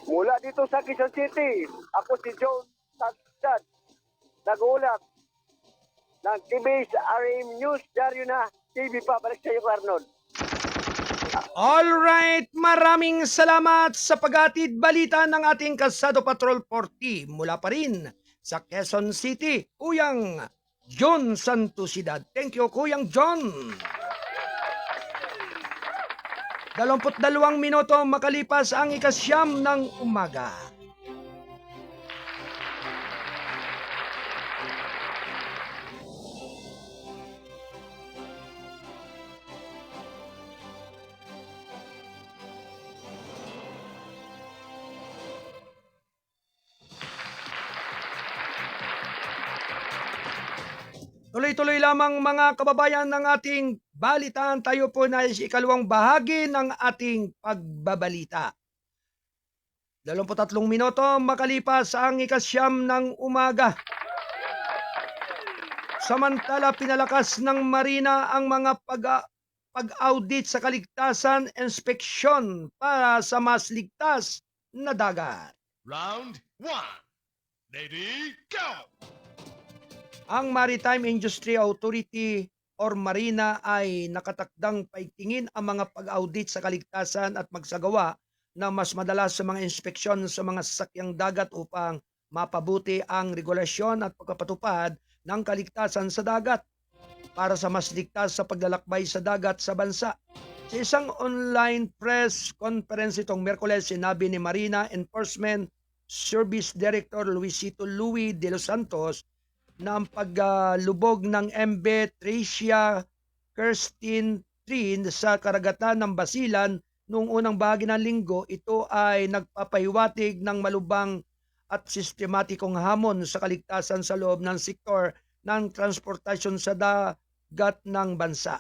Mula dito sa Quezon City, ako si John Tagdad, nag-ulat ng TBS RM News, Diaryo na TV pa. Balik sa iyo, Arnold. Alright, maraming salamat sa paghatid balita ng ating Kalsado Patrol 40 mula pa rin sa Quezon City, Kuyang John Santosidad. Thank you, Kuyang John. 22 minuto makalipas ang 9:00 ng umaga. Tuloy-tuloy lamang mga kababayan ng ating balitaan. Tayo po na sa ikalawang bahagi ng ating pagbabalita. 23 minuto makalipas ang 9:00 ng umaga. Samantala pinalakas ng Marina ang mga pag-audit sa kaligtasan, inspeksyon para sa mas ligtas na dagat. Round 1. Ready, go! Ang Maritime Industry Authority or Marina ay nakatakdang paigtingin ang mga pag-audit sa kaligtasan at magsagawa na mas madalas sa mga inspeksyon sa mga sasakyang dagat upang mapabuti ang regulasyon at pagpapatupad ng kaligtasan sa dagat para sa mas ligtas sa paglalakbay sa dagat sa bansa. Sa isang online press conference itong Miyerkules, sinabi ni Marina Enforcement Service Director Luisito Louis de los Santos na ang paglubog ng MV Tricia Kirsten Trin sa karagatan ng Basilan noong unang bahagi ng linggo, ito ay nagpapahiwatig ng malubang at sistematikong hamon sa kaligtasan sa loob ng sektor ng transportasyon sa dagat ng bansa.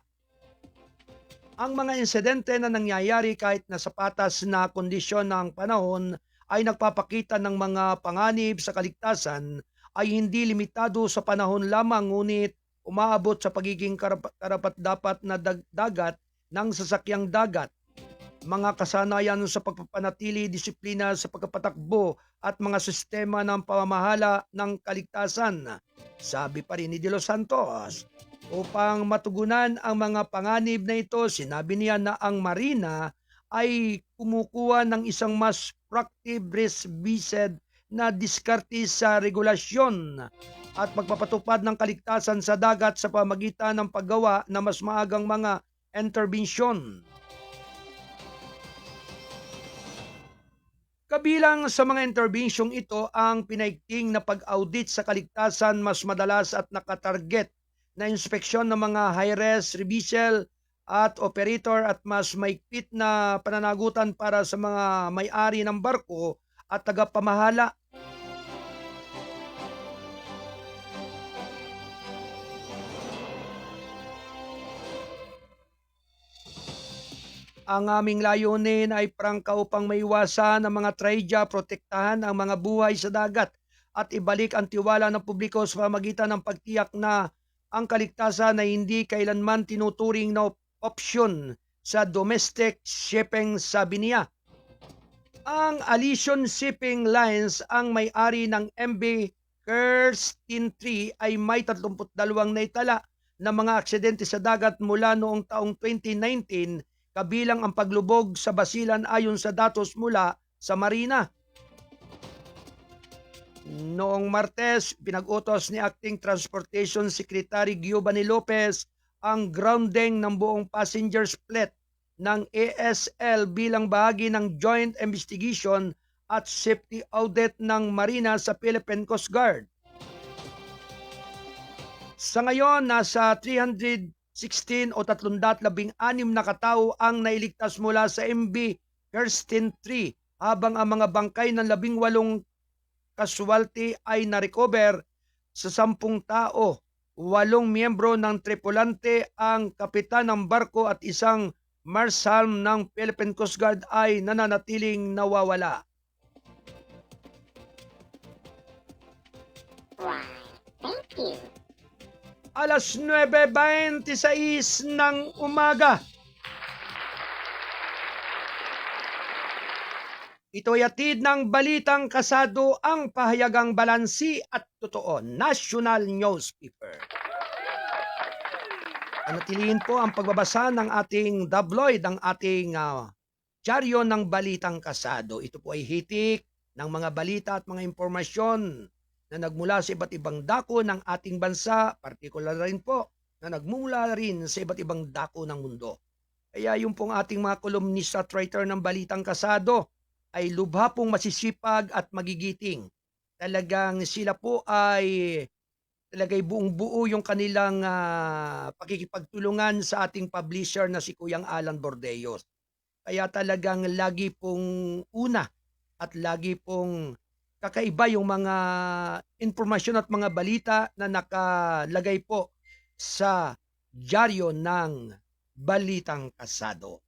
Ang mga insidente na nangyayari kahit na sa patas na kondisyon ng panahon ay nagpapakita ng mga panganib sa kaligtasan ay hindi limitado sa panahon lamang, ngunit umaabot sa pagiging karapat-dapat na dagat ng sasakyang dagat, mga kasanayan sa pagpapanatili, disiplina sa pagpapatakbo at mga sistema ng pamamahala ng kaligtasan. Sabi pa rin ni De Los Santos, upang matugunan ang mga panganib na ito, sinabi niya na ang Marina ay kumukuha ng isang mas proactive risk-based na diskarte sa regulasyon at pagpapatupad ng kaligtasan sa dagat sa pamagitan ng paggawa ng mas maagang mga interbensyon. Kabilang sa mga interbensyong ito ang pinaigting na pag-audit sa kaligtasan, mas madalas at nakatarget na inspeksyon ng mga high-res, revisal at operator at mas maigpit na pananagutan para sa mga may-ari ng barko at tagapamahala. Ang aming layunin ay prangka upang maiwasan ang mga trahedya, protektahan ang mga buhay sa dagat at ibalik ang tiwala ng publiko sa pamamagitan ng pagtiyak na ang kaligtasan ay hindi kailanman tinuturing na opsyon sa domestic shipping, sabi niya. Ang Alison Shipping Lines, ang may-ari ng MV Kirsten 3, ay may 32 naitala na mga aksidente sa dagat mula noong taong 2019, kabilang ang paglubog sa Basilan ayon sa datos mula sa Marina. Noong Martes, pinag-utos ni Acting Transportation Secretary Giovanni Lopez ang grounding ng buong passengers fleet ng ASL bilang bahagi ng joint investigation at safety audit ng Marina sa Philippine Coast Guard. Sa ngayon, nasa 316 o 316 na katao ang nailigtas mula sa MV Kirsten 3, habang ang mga bangkay ng 18 casualty ay na-recover sa 10 tao. 8 miyembro ng tripulante, ang kapitan ng barko at isang marshal ng Philippine Coast Guard ay nananatiling nawawala. Why, thank you. Alas 9:26 ng umaga. Ito'y hatid ng Balitang Kasado, ang pahayagang balansi at totoo, National Newspaper. Panatilihin po ang pagbabasa ng ating tabloid, ang ating dyaryo ng Balitang Kasado. Ito po ay hitik ng mga balita at mga impormasyon na nagmula sa iba't ibang dako ng ating bansa, partikular rin po na nagmula rin sa iba't ibang dako ng mundo. Kaya yung pong ating mga columnist at writer ng Balitang Kasado ay lubha pong masisipag at magigiting. Talagang sila po ay buong buo yung kanilang pakikipagtulungan sa ating publisher na si Kuyang Alan Bordeos. Kaya talagang lagi pong una at lagi pong kakaiba yung mga informasyon at mga balita na nakalagay po sa dyaryo ng Balitang Kasado.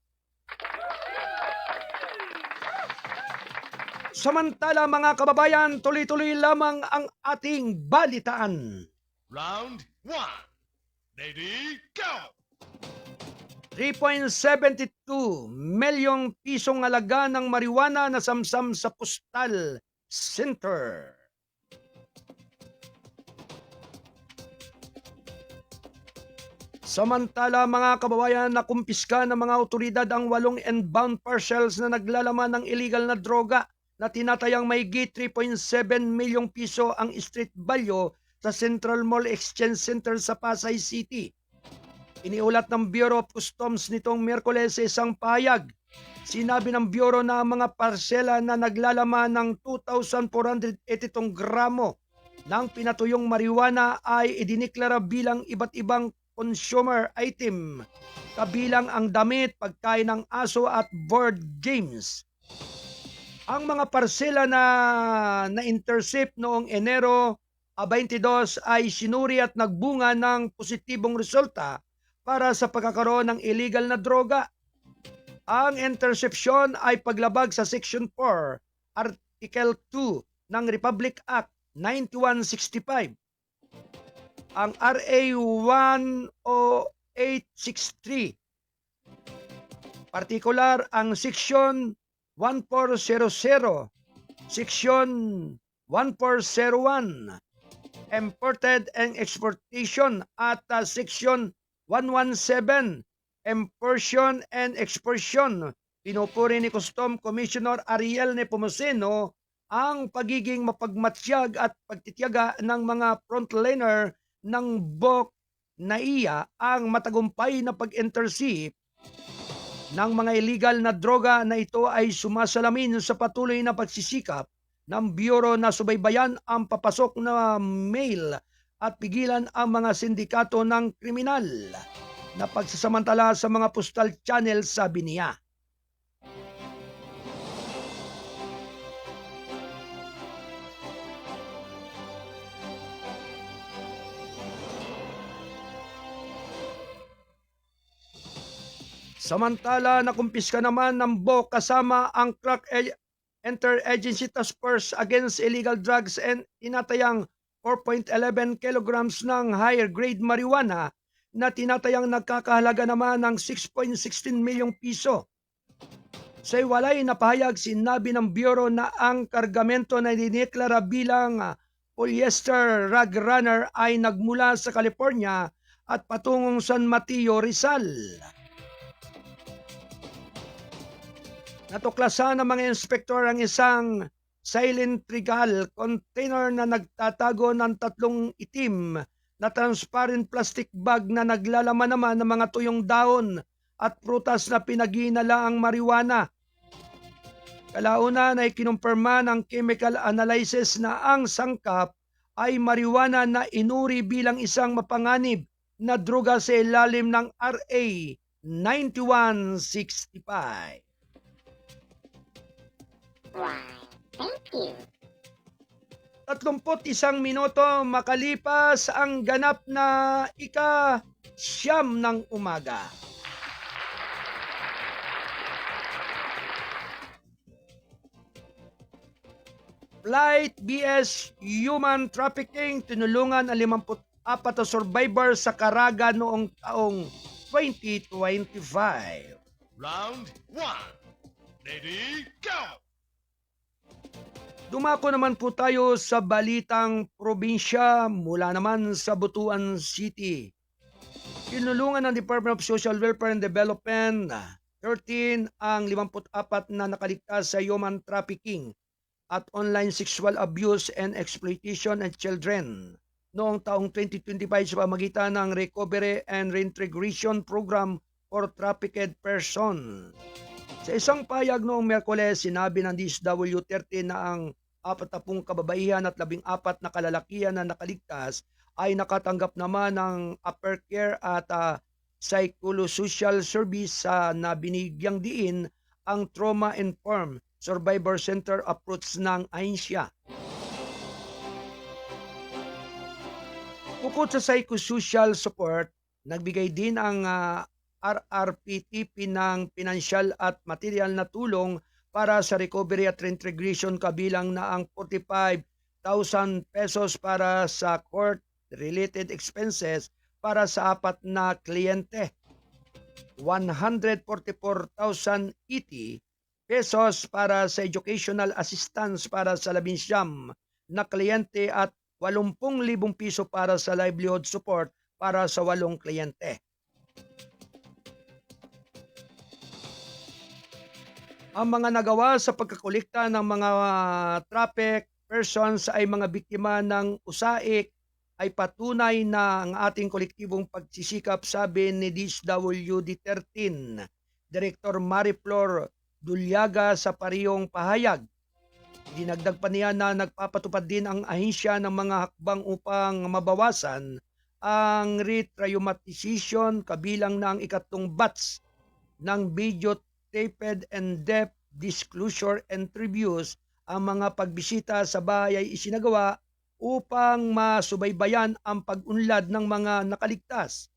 Samantala mga kababayan, tuloy-tuloy lamang ang ating balitaan. Round 1. Ready, go! 3.72 milyong pisong halaga ng marijuana na samsam sa Postal Center. Samantala mga kababayan, nakumpiska ng mga otoridad ang 8 inbound parcels na naglalaman ng illegal na droga na tinatayang mahigit 3.7 milyong piso ang street value sa Central Mall Exchange Center sa Pasay City. Iniulat ng Bureau of Customs nitong Miyerkules sa isang pahayag. Sinabi ng Bureau na ang mga parsela na naglalaman ng 2,482 gramo ng pinatuyong marijuana ay idiniklara bilang iba't ibang consumer item, kabilang ang damit, pagkain ng aso at board games. Ang mga parsela na intercept noong Enero 22 ay sinuri at nagbunga ng positibong resulta para sa pagkakaroon ng illegal na droga. Ang interception ay paglabag sa Section 4, Article 2 ng Republic Act 9165. Ang RA 10863. Partikular ang Section 1400, Section 1401, Imported and Exportation at Section 117, Importation and Exportation. Pinupuri ni Custom Commissioner Ariel Nepomuceno ang pagiging mapagmatsyag at pagtitiyaga ng mga frontliner ng BOC NAIA ang matagumpay na pag-intercept ng mga illegal na droga na ito ay sumasalamin sa patuloy na pagsisikap ng Bureau na subaybayan ang papasok na mail at pigilan ang mga sindikato ng kriminal na pagsasamantala sa mga postal channel, sabi niya. Samantala, nakumpiska naman ng BOC kasama ang Crack Interagency Task Force Against Illegal Drugs and tinatayang 4.11 kilograms ng higher grade marijuana na tinatayang nagkakahalaga naman ng 6.16 milyong piso. Sa iwalay na pahayag, sinabi ng Bureau na ang kargamento na dineklara bilang polyester rag runner ay nagmula sa California at patungong San Mateo, Rizal. Natuklasan ng mga inspektor ang isang silent regal container na nagtatago ng 3 itim na transparent plastic bag na naglalaman naman ng mga tuyong dahon at prutas na pinaginala ang marijuana. Kalaunan ay kinumpirma ng chemical analysis na ang sangkap ay marijuana na inuri bilang isang mapanganib na droga sa ilalim ng RA 9165. Why, thank you. 31 minuto makalipas ang ganap na ika-siyam ng umaga. Flight BS Human Trafficking tinulungan ang 54 na survivor sa Caraga noong taong 2025. Round 1. Ready, go! Dumako naman po tayo sa balitang probinsya mula naman sa Butuan City. Tinulungan ng Department of Social Welfare and Development 13 ang 54 na nakaligtas sa human trafficking at online sexual abuse and exploitation of children noong taong 2025 sa pamagitan ng Recovery and Reintegration Program for Trafficked Person. Sa isang payag noong Miyerkules, sinabi ng DSWD na ang 40 kababaihan at 14 na kalalakihan na nakaligtas ay nakatanggap naman ng aftercare at psychosocial service na binigyang diin ang trauma-informed survivor center approach ng ahensya. Bukod sa psychosocial support, nagbigay din ang RRPTP ng pinansyal at material na tulong para sa recovery at reintegration, kabilang na ang 45,000 pesos para sa court-related expenses para sa 4 na kliyente, 144,000 pesos para sa educational assistance para sa 19 na kliyente at 80,000 piso para sa livelihood support para sa 8 kliyente. Ang mga nagawa sa pagkakolekta ng mga traffic persons ay mga biktima ng usaik ay patunay na ang ating kolektibong pagsisikap, sabi ni DSWD-13 Director Mariflor Dulyaga sa parehong pahayag. Dinagdag pa niya na nagpapatupad din ang ahensya ng mga hakbang upang mabawasan ang re-traumatization kabilang na ang ikatlong batch ng video taped and depth disclosure interviews. Ang mga pagbisita sa bahay ay isinagawa upang masubaybayan ang pag-unlad ng mga nakaligtas.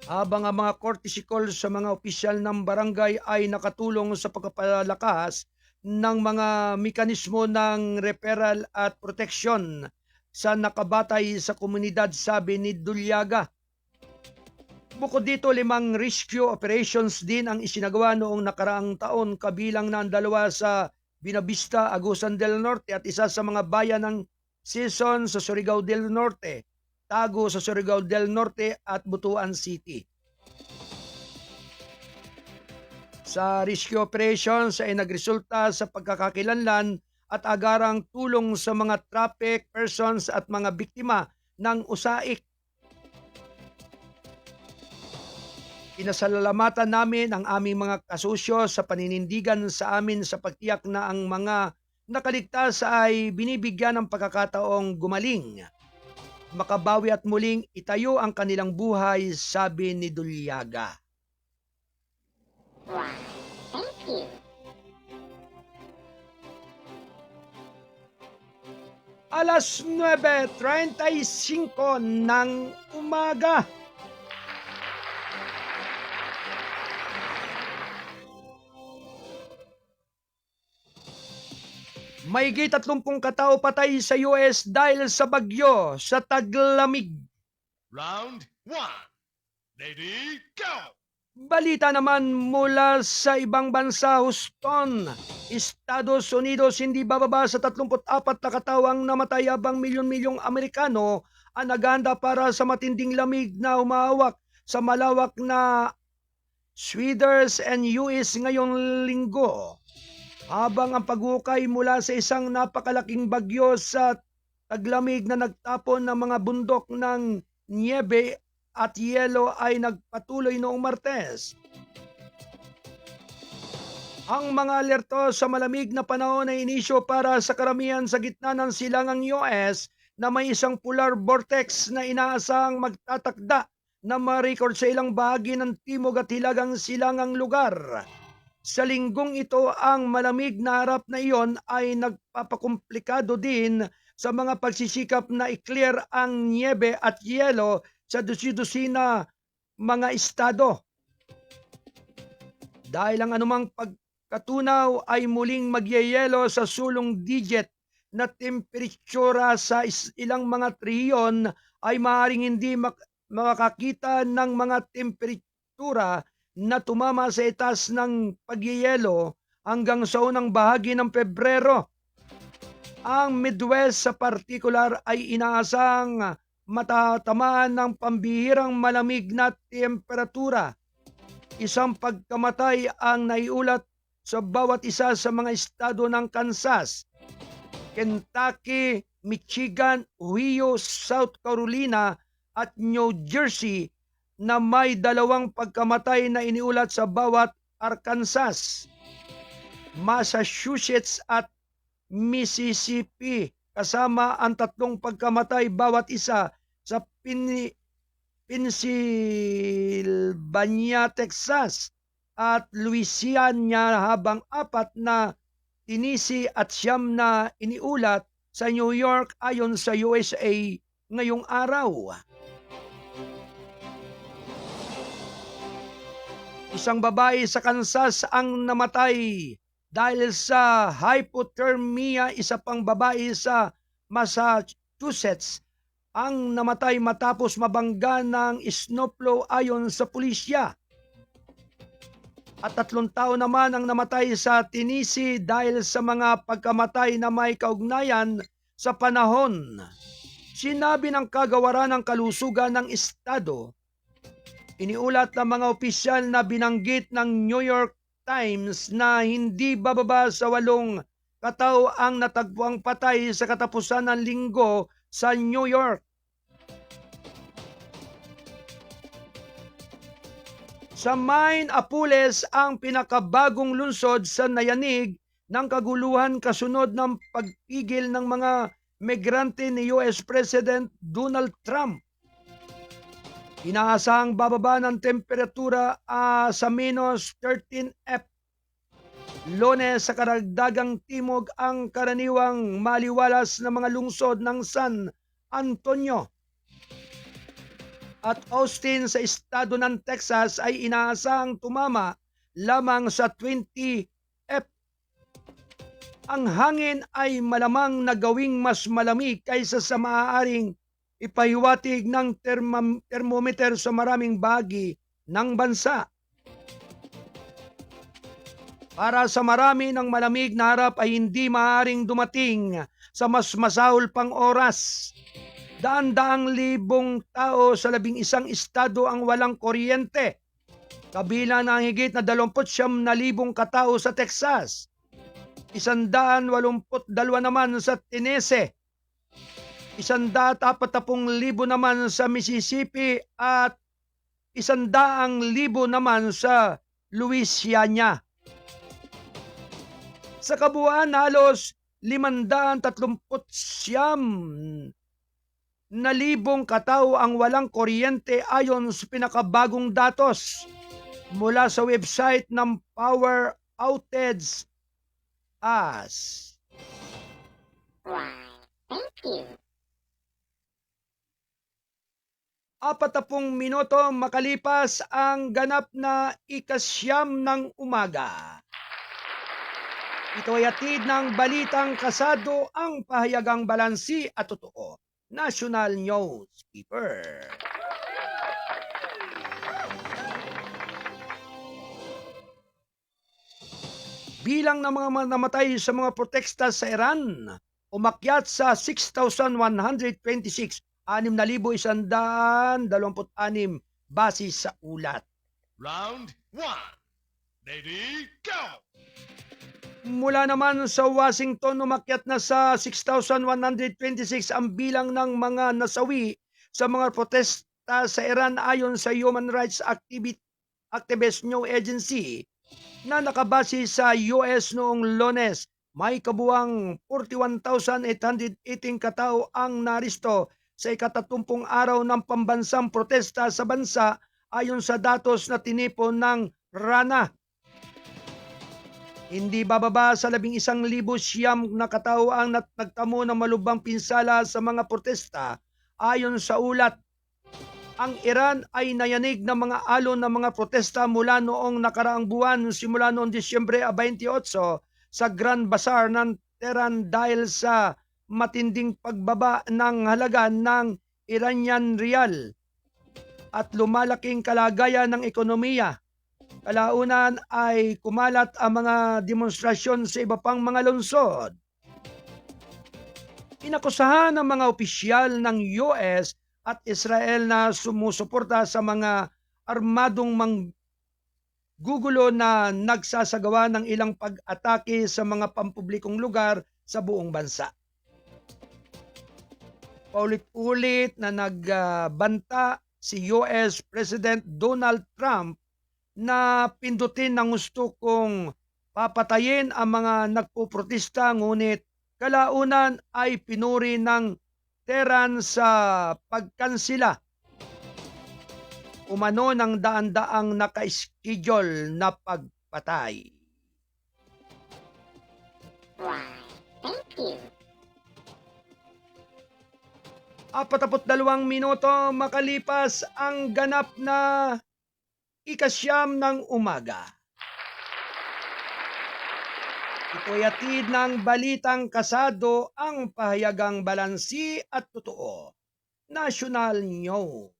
Habang ang mga courtesy call sa mga opisyal ng barangay ay nakatulong sa pagpapalakas ng mga mekanismo ng referral at proteksyon sa nakabatay sa komunidad, sabi ni Dulyaga. Bukod dito, 5 rescue operations din ang isinagawa noong nakaraang taon, kabilang na ang 2 sa Binavista, Agusan del Norte at isa sa mga bayan ng Sison sa Surigao del Norte, Tago sa Surigao del Norte at Butuan City. Sa rescue operations ay nagresulta sa pagkakakilanlan at agarang tulong sa mga traffic persons at mga biktima ng usaik. Pinasalamatan namin ang aming mga kasusyo sa paninindigan sa amin sa pagtiyak na ang mga nakaligtas ay binibigyan ng pagkakataong gumaling, makabawi at muling itayo ang kanilang buhay, sabi ni Dulyaga. Wow, thank you. Alas 9:35 ng umaga. Mahigit 30 katao patay sa US dahil sa bagyo sa taglamig. Round 1. Ready, go! Balita naman mula sa ibang bansa, Houston, Estados Unidos, hindi bababa sa 34 na katawang namatay habang milyon-milyong Amerikano ang naghahanda para sa matinding lamig na humahawak sa malawak na Swiders and US ngayong linggo. Habang ang paghukay mula sa isang napakalaking bagyo sa taglamig na nagtapon ng mga bundok ng niebe at yelo ay nagpatuloy noong Martes. Ang mga alerto sa malamig na panahon ay inisyo para sa karamihan sa gitna ng silangang US na may isang polar vortex na inaasahang magtatakda na ma-record sa ilang bahagi ng timog at hilagang silangang lugar. Sa linggong ito, ang malamig na harap na iyon ay nagpapakomplikado din sa mga pagsisikap na i-clear ang niebe at yelo sa dusi-dusina mga estado. Dahil ang anumang pagkatunaw ay muling magyeyelo sa sulong digit na temperatura sa ilang mga rehiyon ay maaaring hindi makakita ng mga temperatura na tumama sa itas ng pagyeyelo hanggang sa unang bahagi ng Pebrero. Ang Midwest sa partikular ay inaasang matatamaan ng pambihirang malamig na temperatura. Isang pagkamatay ang naiulat sa bawat isa sa mga estado ng Kansas, Kentucky, Michigan, Ohio, South Carolina at New Jersey na may 2 pagkamatay na iniulat sa bawat Arkansas, Massachusetts at Mississippi, kasama ang 3 pagkamatay bawat isa sa Pennsylvania, Texas at Louisiana, habang 4 na Tennessee at 9 na iniulat sa New York ayon sa USA ngayong araw. Isang babae sa Kansas ang namatay dahil sa hypothermia. Isa pang babae sa Massachusetts ang namatay matapos mabangga ng snowplow ayon sa pulisya. At 3 tao naman ang namatay sa Tennessee dahil sa mga pagkamatay na may kaugnayan sa panahon. Sinabi ng kagawaran ng kalusugan ng estado, iniulat ng mga opisyal na binanggit ng New York Times na hindi bababa sa 8 katao ang natagpuang patay sa katapusan ng linggo sa New York. Sa Main Apules ang pinakabagong lungsod sa nayanig ng kaguluhan kasunod ng pagpigil ng mga migrante ni US President Donald Trump. Inaasahang bababa ng temperatura sa minus 13 F. Lunes sa karagdagang timog ang karaniwang maliwalas na mga lungsod ng San Antonio at Austin sa estado ng Texas ay inaasahang tumama lamang sa 20 F. Ang hangin ay malamang na gawing mas malamig kaysa sa maaaring ipahiwatig ng thermometer sa maraming bahagi ng bansa. Para sa marami ng malamig na harap ay hindi maaaring dumating sa mas masahol pang oras. Daan-daang libong tao sa 11 estado ang walang kuryente, kabilang ng higit na 29,000 katao sa Texas, 182 naman sa Tennessee, 140,000 naman sa Mississippi at 100,000 naman sa Louisiana. Sa kabuuan, halos 539,000 katao ang walang kuryente ayon sa pinakabagong datos mula sa website ng Power Outage Us. Why, thank you. 40 minuto makalipas ang ganap na 9:00 ng umaga. Ito ay hatid ng balitang kasado ang pahayagang balansi at totoo. National Newspaper. Bilang ng mga namatay sa mga protesta sa Iran, umakyat sa 6,126, 6,126 base sa ulat. Round 1. Ready, go! Mula naman sa Washington, umakyat na sa 6,126 ang bilang ng mga nasawi sa mga protesta sa Iran ayon sa Human Rights Activist News Agency na nakabase sa US noong Lunes. May kabuang 41,818 katao ang naristo sa ika-30 araw ng pambansang protesta sa bansa ayon sa datos na tinipon ng RANA. Hindi bababa sa 11,000 siyam na katao ang nagtamo ng malubhang pinsala sa mga protesta ayon sa ulat. Ang Iran ay nayanig ng mga alon ng mga protesta mula noong nakaraang buwan simula noong Disyembre 28 sa Grand Bazaar ng Tehran dahil sa matinding pagbaba ng halaga ng Iranian rial at lumalaking kalagayan ng ekonomiya. Kalaunan ay kumalat ang mga demonstrasyon sa iba pang mga lungsod. Inakusahan ng mga opisyal ng US at Israel na sumusuporta sa mga armadong manggugulo na nagsasagawa ng ilang pag-atake sa mga pampublikong lugar sa buong bansa. Paulit-ulit na nagbanta si US President Donald Trump na pindutin ng gusto kong papatayin ang mga nagpuprotesta, ngunit kalaunan ay pinuri ng Tehran sa pagkansila umano ng daan-daang naka-schedule na pagpatay. Why, thank you. 42 minuto makalipas ang ganap na 9:00 ng umaga. Ito'y hatid ng balitang kasado ang pahayagang balansi at totoo. National Newspaper.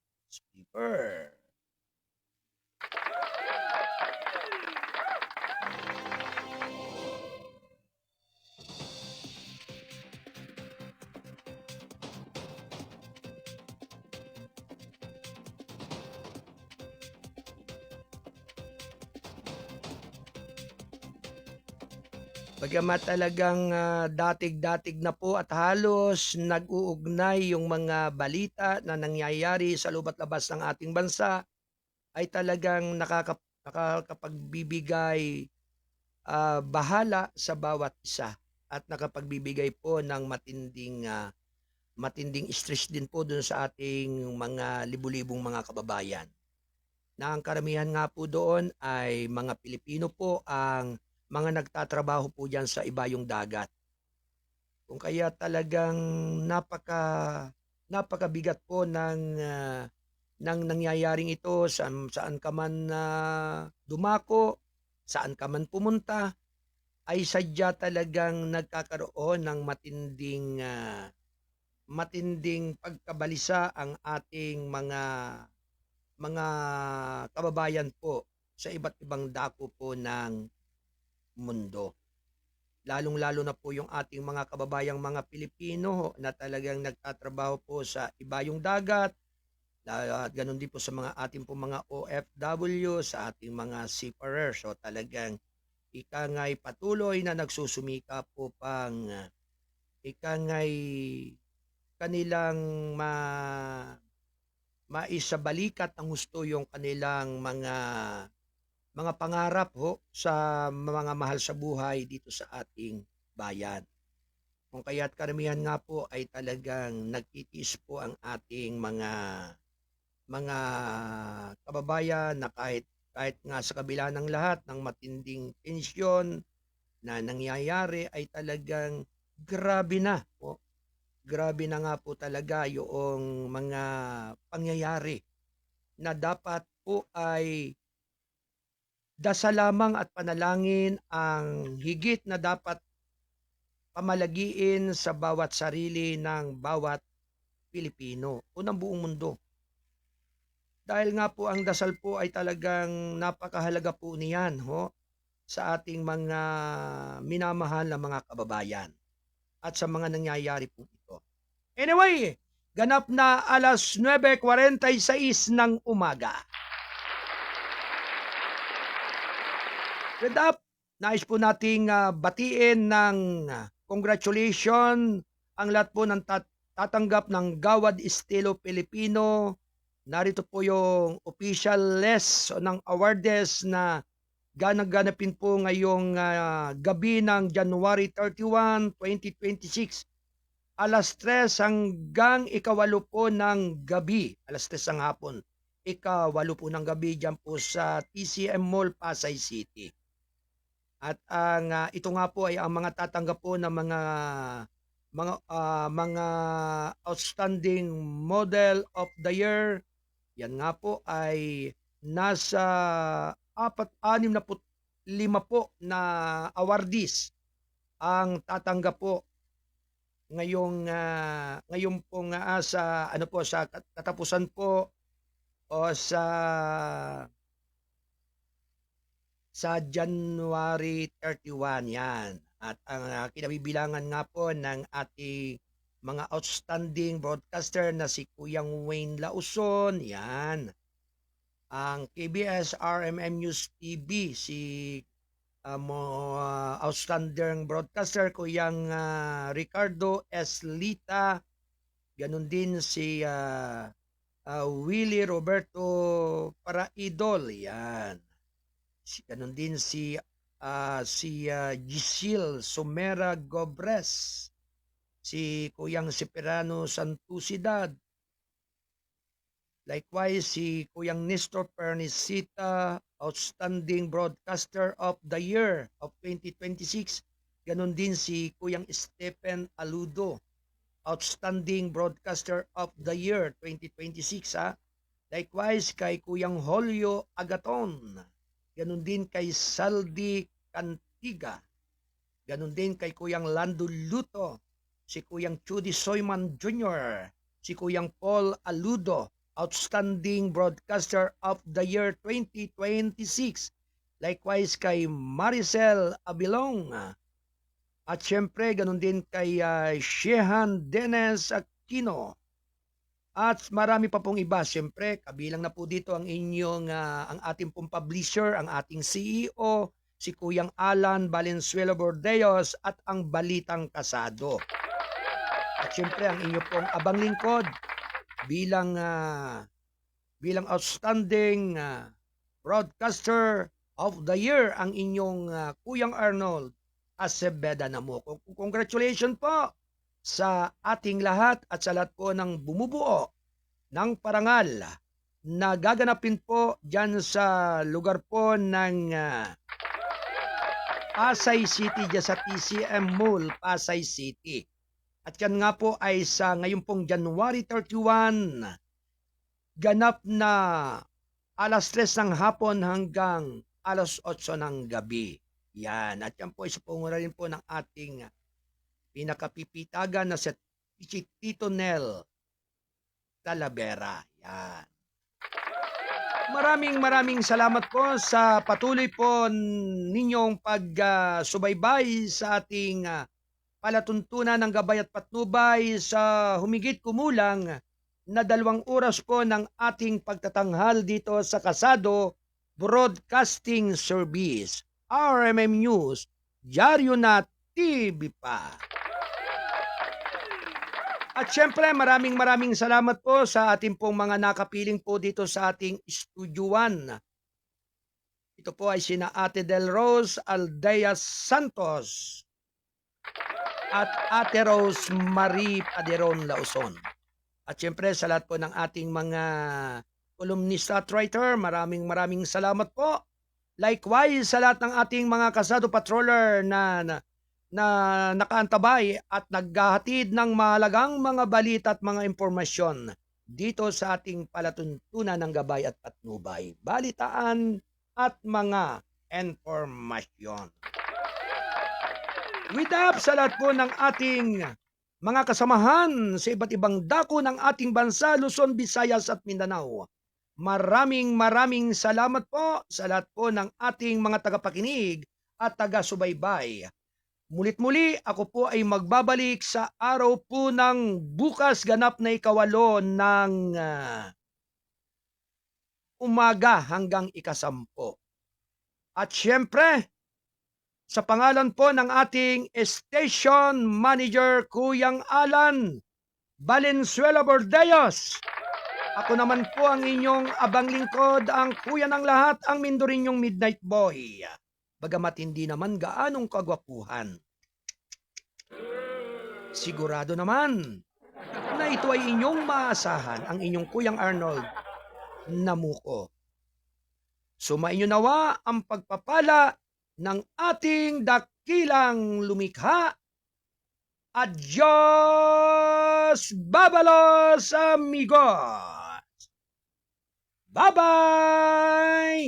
Bagamat talagang datig-datig na po at halos nag-uugnay yung mga balita na nangyayari sa loob at labas ng ating bansa, ay talagang nakakapagbibigay bahala sa bawat isa at nakapagbibigay po ng matinding stress din po dun sa ating mga libu-libong mga kababayan. Na ang karamihan nga po doon ay mga Pilipino po ang mga nagtatrabaho po diyan sa ibayong dagat. Kung kaya talagang napakabigat po ng nangyayaring ito, saan ka man dumako, saan ka man pumunta, ay sadya talagang nagkakaroon ng matinding pagkabalisa ang ating mga kababayan po sa iba't ibang dako po ng mundo. Lalong-lalo na po yung ating mga kababayang mga Pilipino na talagang nagtatrabaho po sa ibayong dagat, at ganun din po sa mga ating po mga OFW, sa ating mga seafarers. So talagang ikangay patuloy na nagsusumika po pang ikangay kanilang maisabalikat ng gusto yung kanilang mga pangarap ho sa mga mahal sa buhay dito sa ating bayan. Kung kaya't karamihan nga po ay talagang nagtitiis po ang ating mga kababayan na kahit nga sa kabila ng lahat ng matinding tensyon na nangyayari ay talagang grabe na po. Grabe na nga po talaga yung mga pangyayari na dapat po ay dasal lamang at panalangin ang higit na dapat pamalagiin sa bawat sarili ng bawat Pilipino o ng buong mundo. Dahil nga po ang dasal po ay talagang napakahalaga po niyan sa ating mga minamahal na mga kababayan at sa mga nangyayari po ito. Anyway, ganap na alas 9:46 ng umaga. With that, nais po nating batiin ng congratulations ang lahat po ng tatanggap ng Gawad Estilo Pilipino. Narito po yung official list ng awards na ganaganapin po ngayong gabi ng January 31, 2026. Alas 3 hanggang ikawalo po ng gabi. Alas 3 ng hapon. Ikawalo po ng gabi dyan po sa TCM Mall, Pasay City. At ang ito nga po ay ang mga tatanggap po ng mga outstanding model of the year. Yan nga po ay nasa 65 po na awardees ang tatanggap po ngayong pong sa sa katapusan po o sa January 31 yan. At ang kinabibilangan nga po ng ating mga outstanding broadcaster na si Kuyang Wayne Lauson, yan. Ang KBS RMM News TV, si outstanding broadcaster Kuyang Ricardo S. Lita, ganun din si Willie Roberto Paraidol, yan. Ganun din si Gisil Sumera Gobres, si Kuyang Seperano Santusidad, likewise si Kuyang Nestor Pernicita, Outstanding Broadcaster of the Year of 2026. Ganun din si Kuyang Stephen Aludo, Outstanding Broadcaster of the Year 2026. Likewise kay Kuyang Holyo Agaton. Ganun din kay Saldi Cantiga. Ganun din kay Kuyang Lando Luto, si Kuyang Chudi Soyman Jr., si Kuyang Paul Aludo, Outstanding Broadcaster of the Year 2026. Likewise kay Maricel Abilong. At syempre, ganun din kay Shehan Dennis Aquino. At marami pa pong iba. Siyempre, kabilang na po dito ang inyong, ang ating pong publisher, ang ating CEO, si Kuyang Alan Valenzuela Bordeos at ang Balitang Kasado. At syempre ang inyo pong abang lingkod bilang outstanding broadcaster of the year, ang inyong Kuyang Arnold Acebeda Namuco. Congratulations po sa ating lahat at sa lahat po ng bumubuo ng parangal na gaganapin po dyan sa lugar po ng Pasay City, dyan sa TCM Mall, Pasay City. At yan nga po ay sa ngayon pong January 31, ganap na alas 3 ng hapon hanggang alas 8 ng gabi. Yan. At yan po ay supungura rin po ng ating pinakapipitagan na si Tito Nel Talavera. Yan. Maraming salamat po sa patuloy po ninyong pagsubaybay sa ating palatuntunan ng Gabay at Patnubay sa humigit kumulang na 2 oras po ng ating pagtatanghal dito sa Kasado Broadcasting Service, RMM News, Dyaryo na TV pa. At syempre maraming salamat po sa ating pong mga nakapiling po dito sa ating Studio 1. Ito po ay sina Ate Del Rose Aldea Santos at Ate Rose Marie Paderon Lauson. At syempre sa lahat po ng ating mga columnista at writer, maraming salamat po. Likewise sa lahat ng ating mga kasado patroller na nakaantabay at naghahatid ng mahalagang mga balita at mga impormasyon dito sa ating palatuntunan ng Gabay at Patnubay. Balitaan at mga impormasyon. With up sa lahat po ng ating mga kasamahan sa iba't ibang dako ng ating bansa, Luzon, Visayas at Mindanao. Maraming salamat po sa lahat po ng ating mga tagapakinig at taga-subaybay. Mulit-muli, ako po ay magbabalik sa araw po ng bukas ganap na 8 ng umaga hanggang 10. At syempre, sa pangalan po ng ating station manager, Kuyang Alan Valenzuela Bordeos, ako naman po ang inyong abang lingkod, ang kuya ng lahat, ang Mindorinyong Midnight Boy. Bagamat hindi naman gaanong kagwapuhan. Sigurado naman na ito ay inyong maasahan, ang inyong Kuyang Arnold Namuco. Sumainyo nawa ang pagpapala ng ating dakilang lumikha at Diyos babalos, amigos! Bye-bye!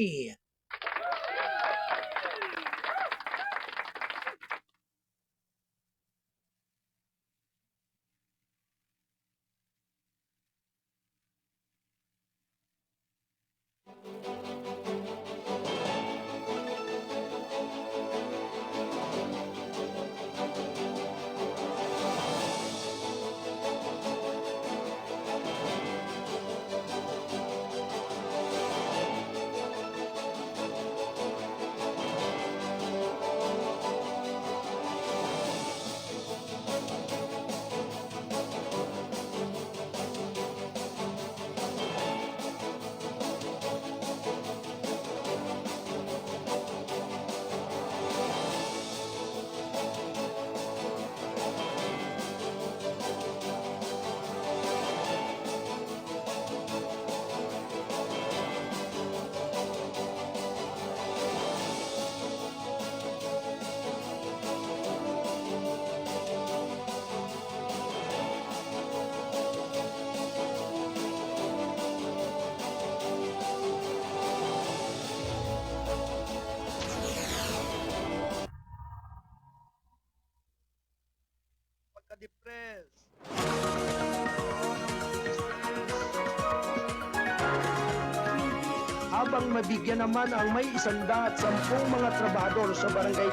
Depressed. Habang mabigyan naman ang may 110 mga trabahador sa barangay.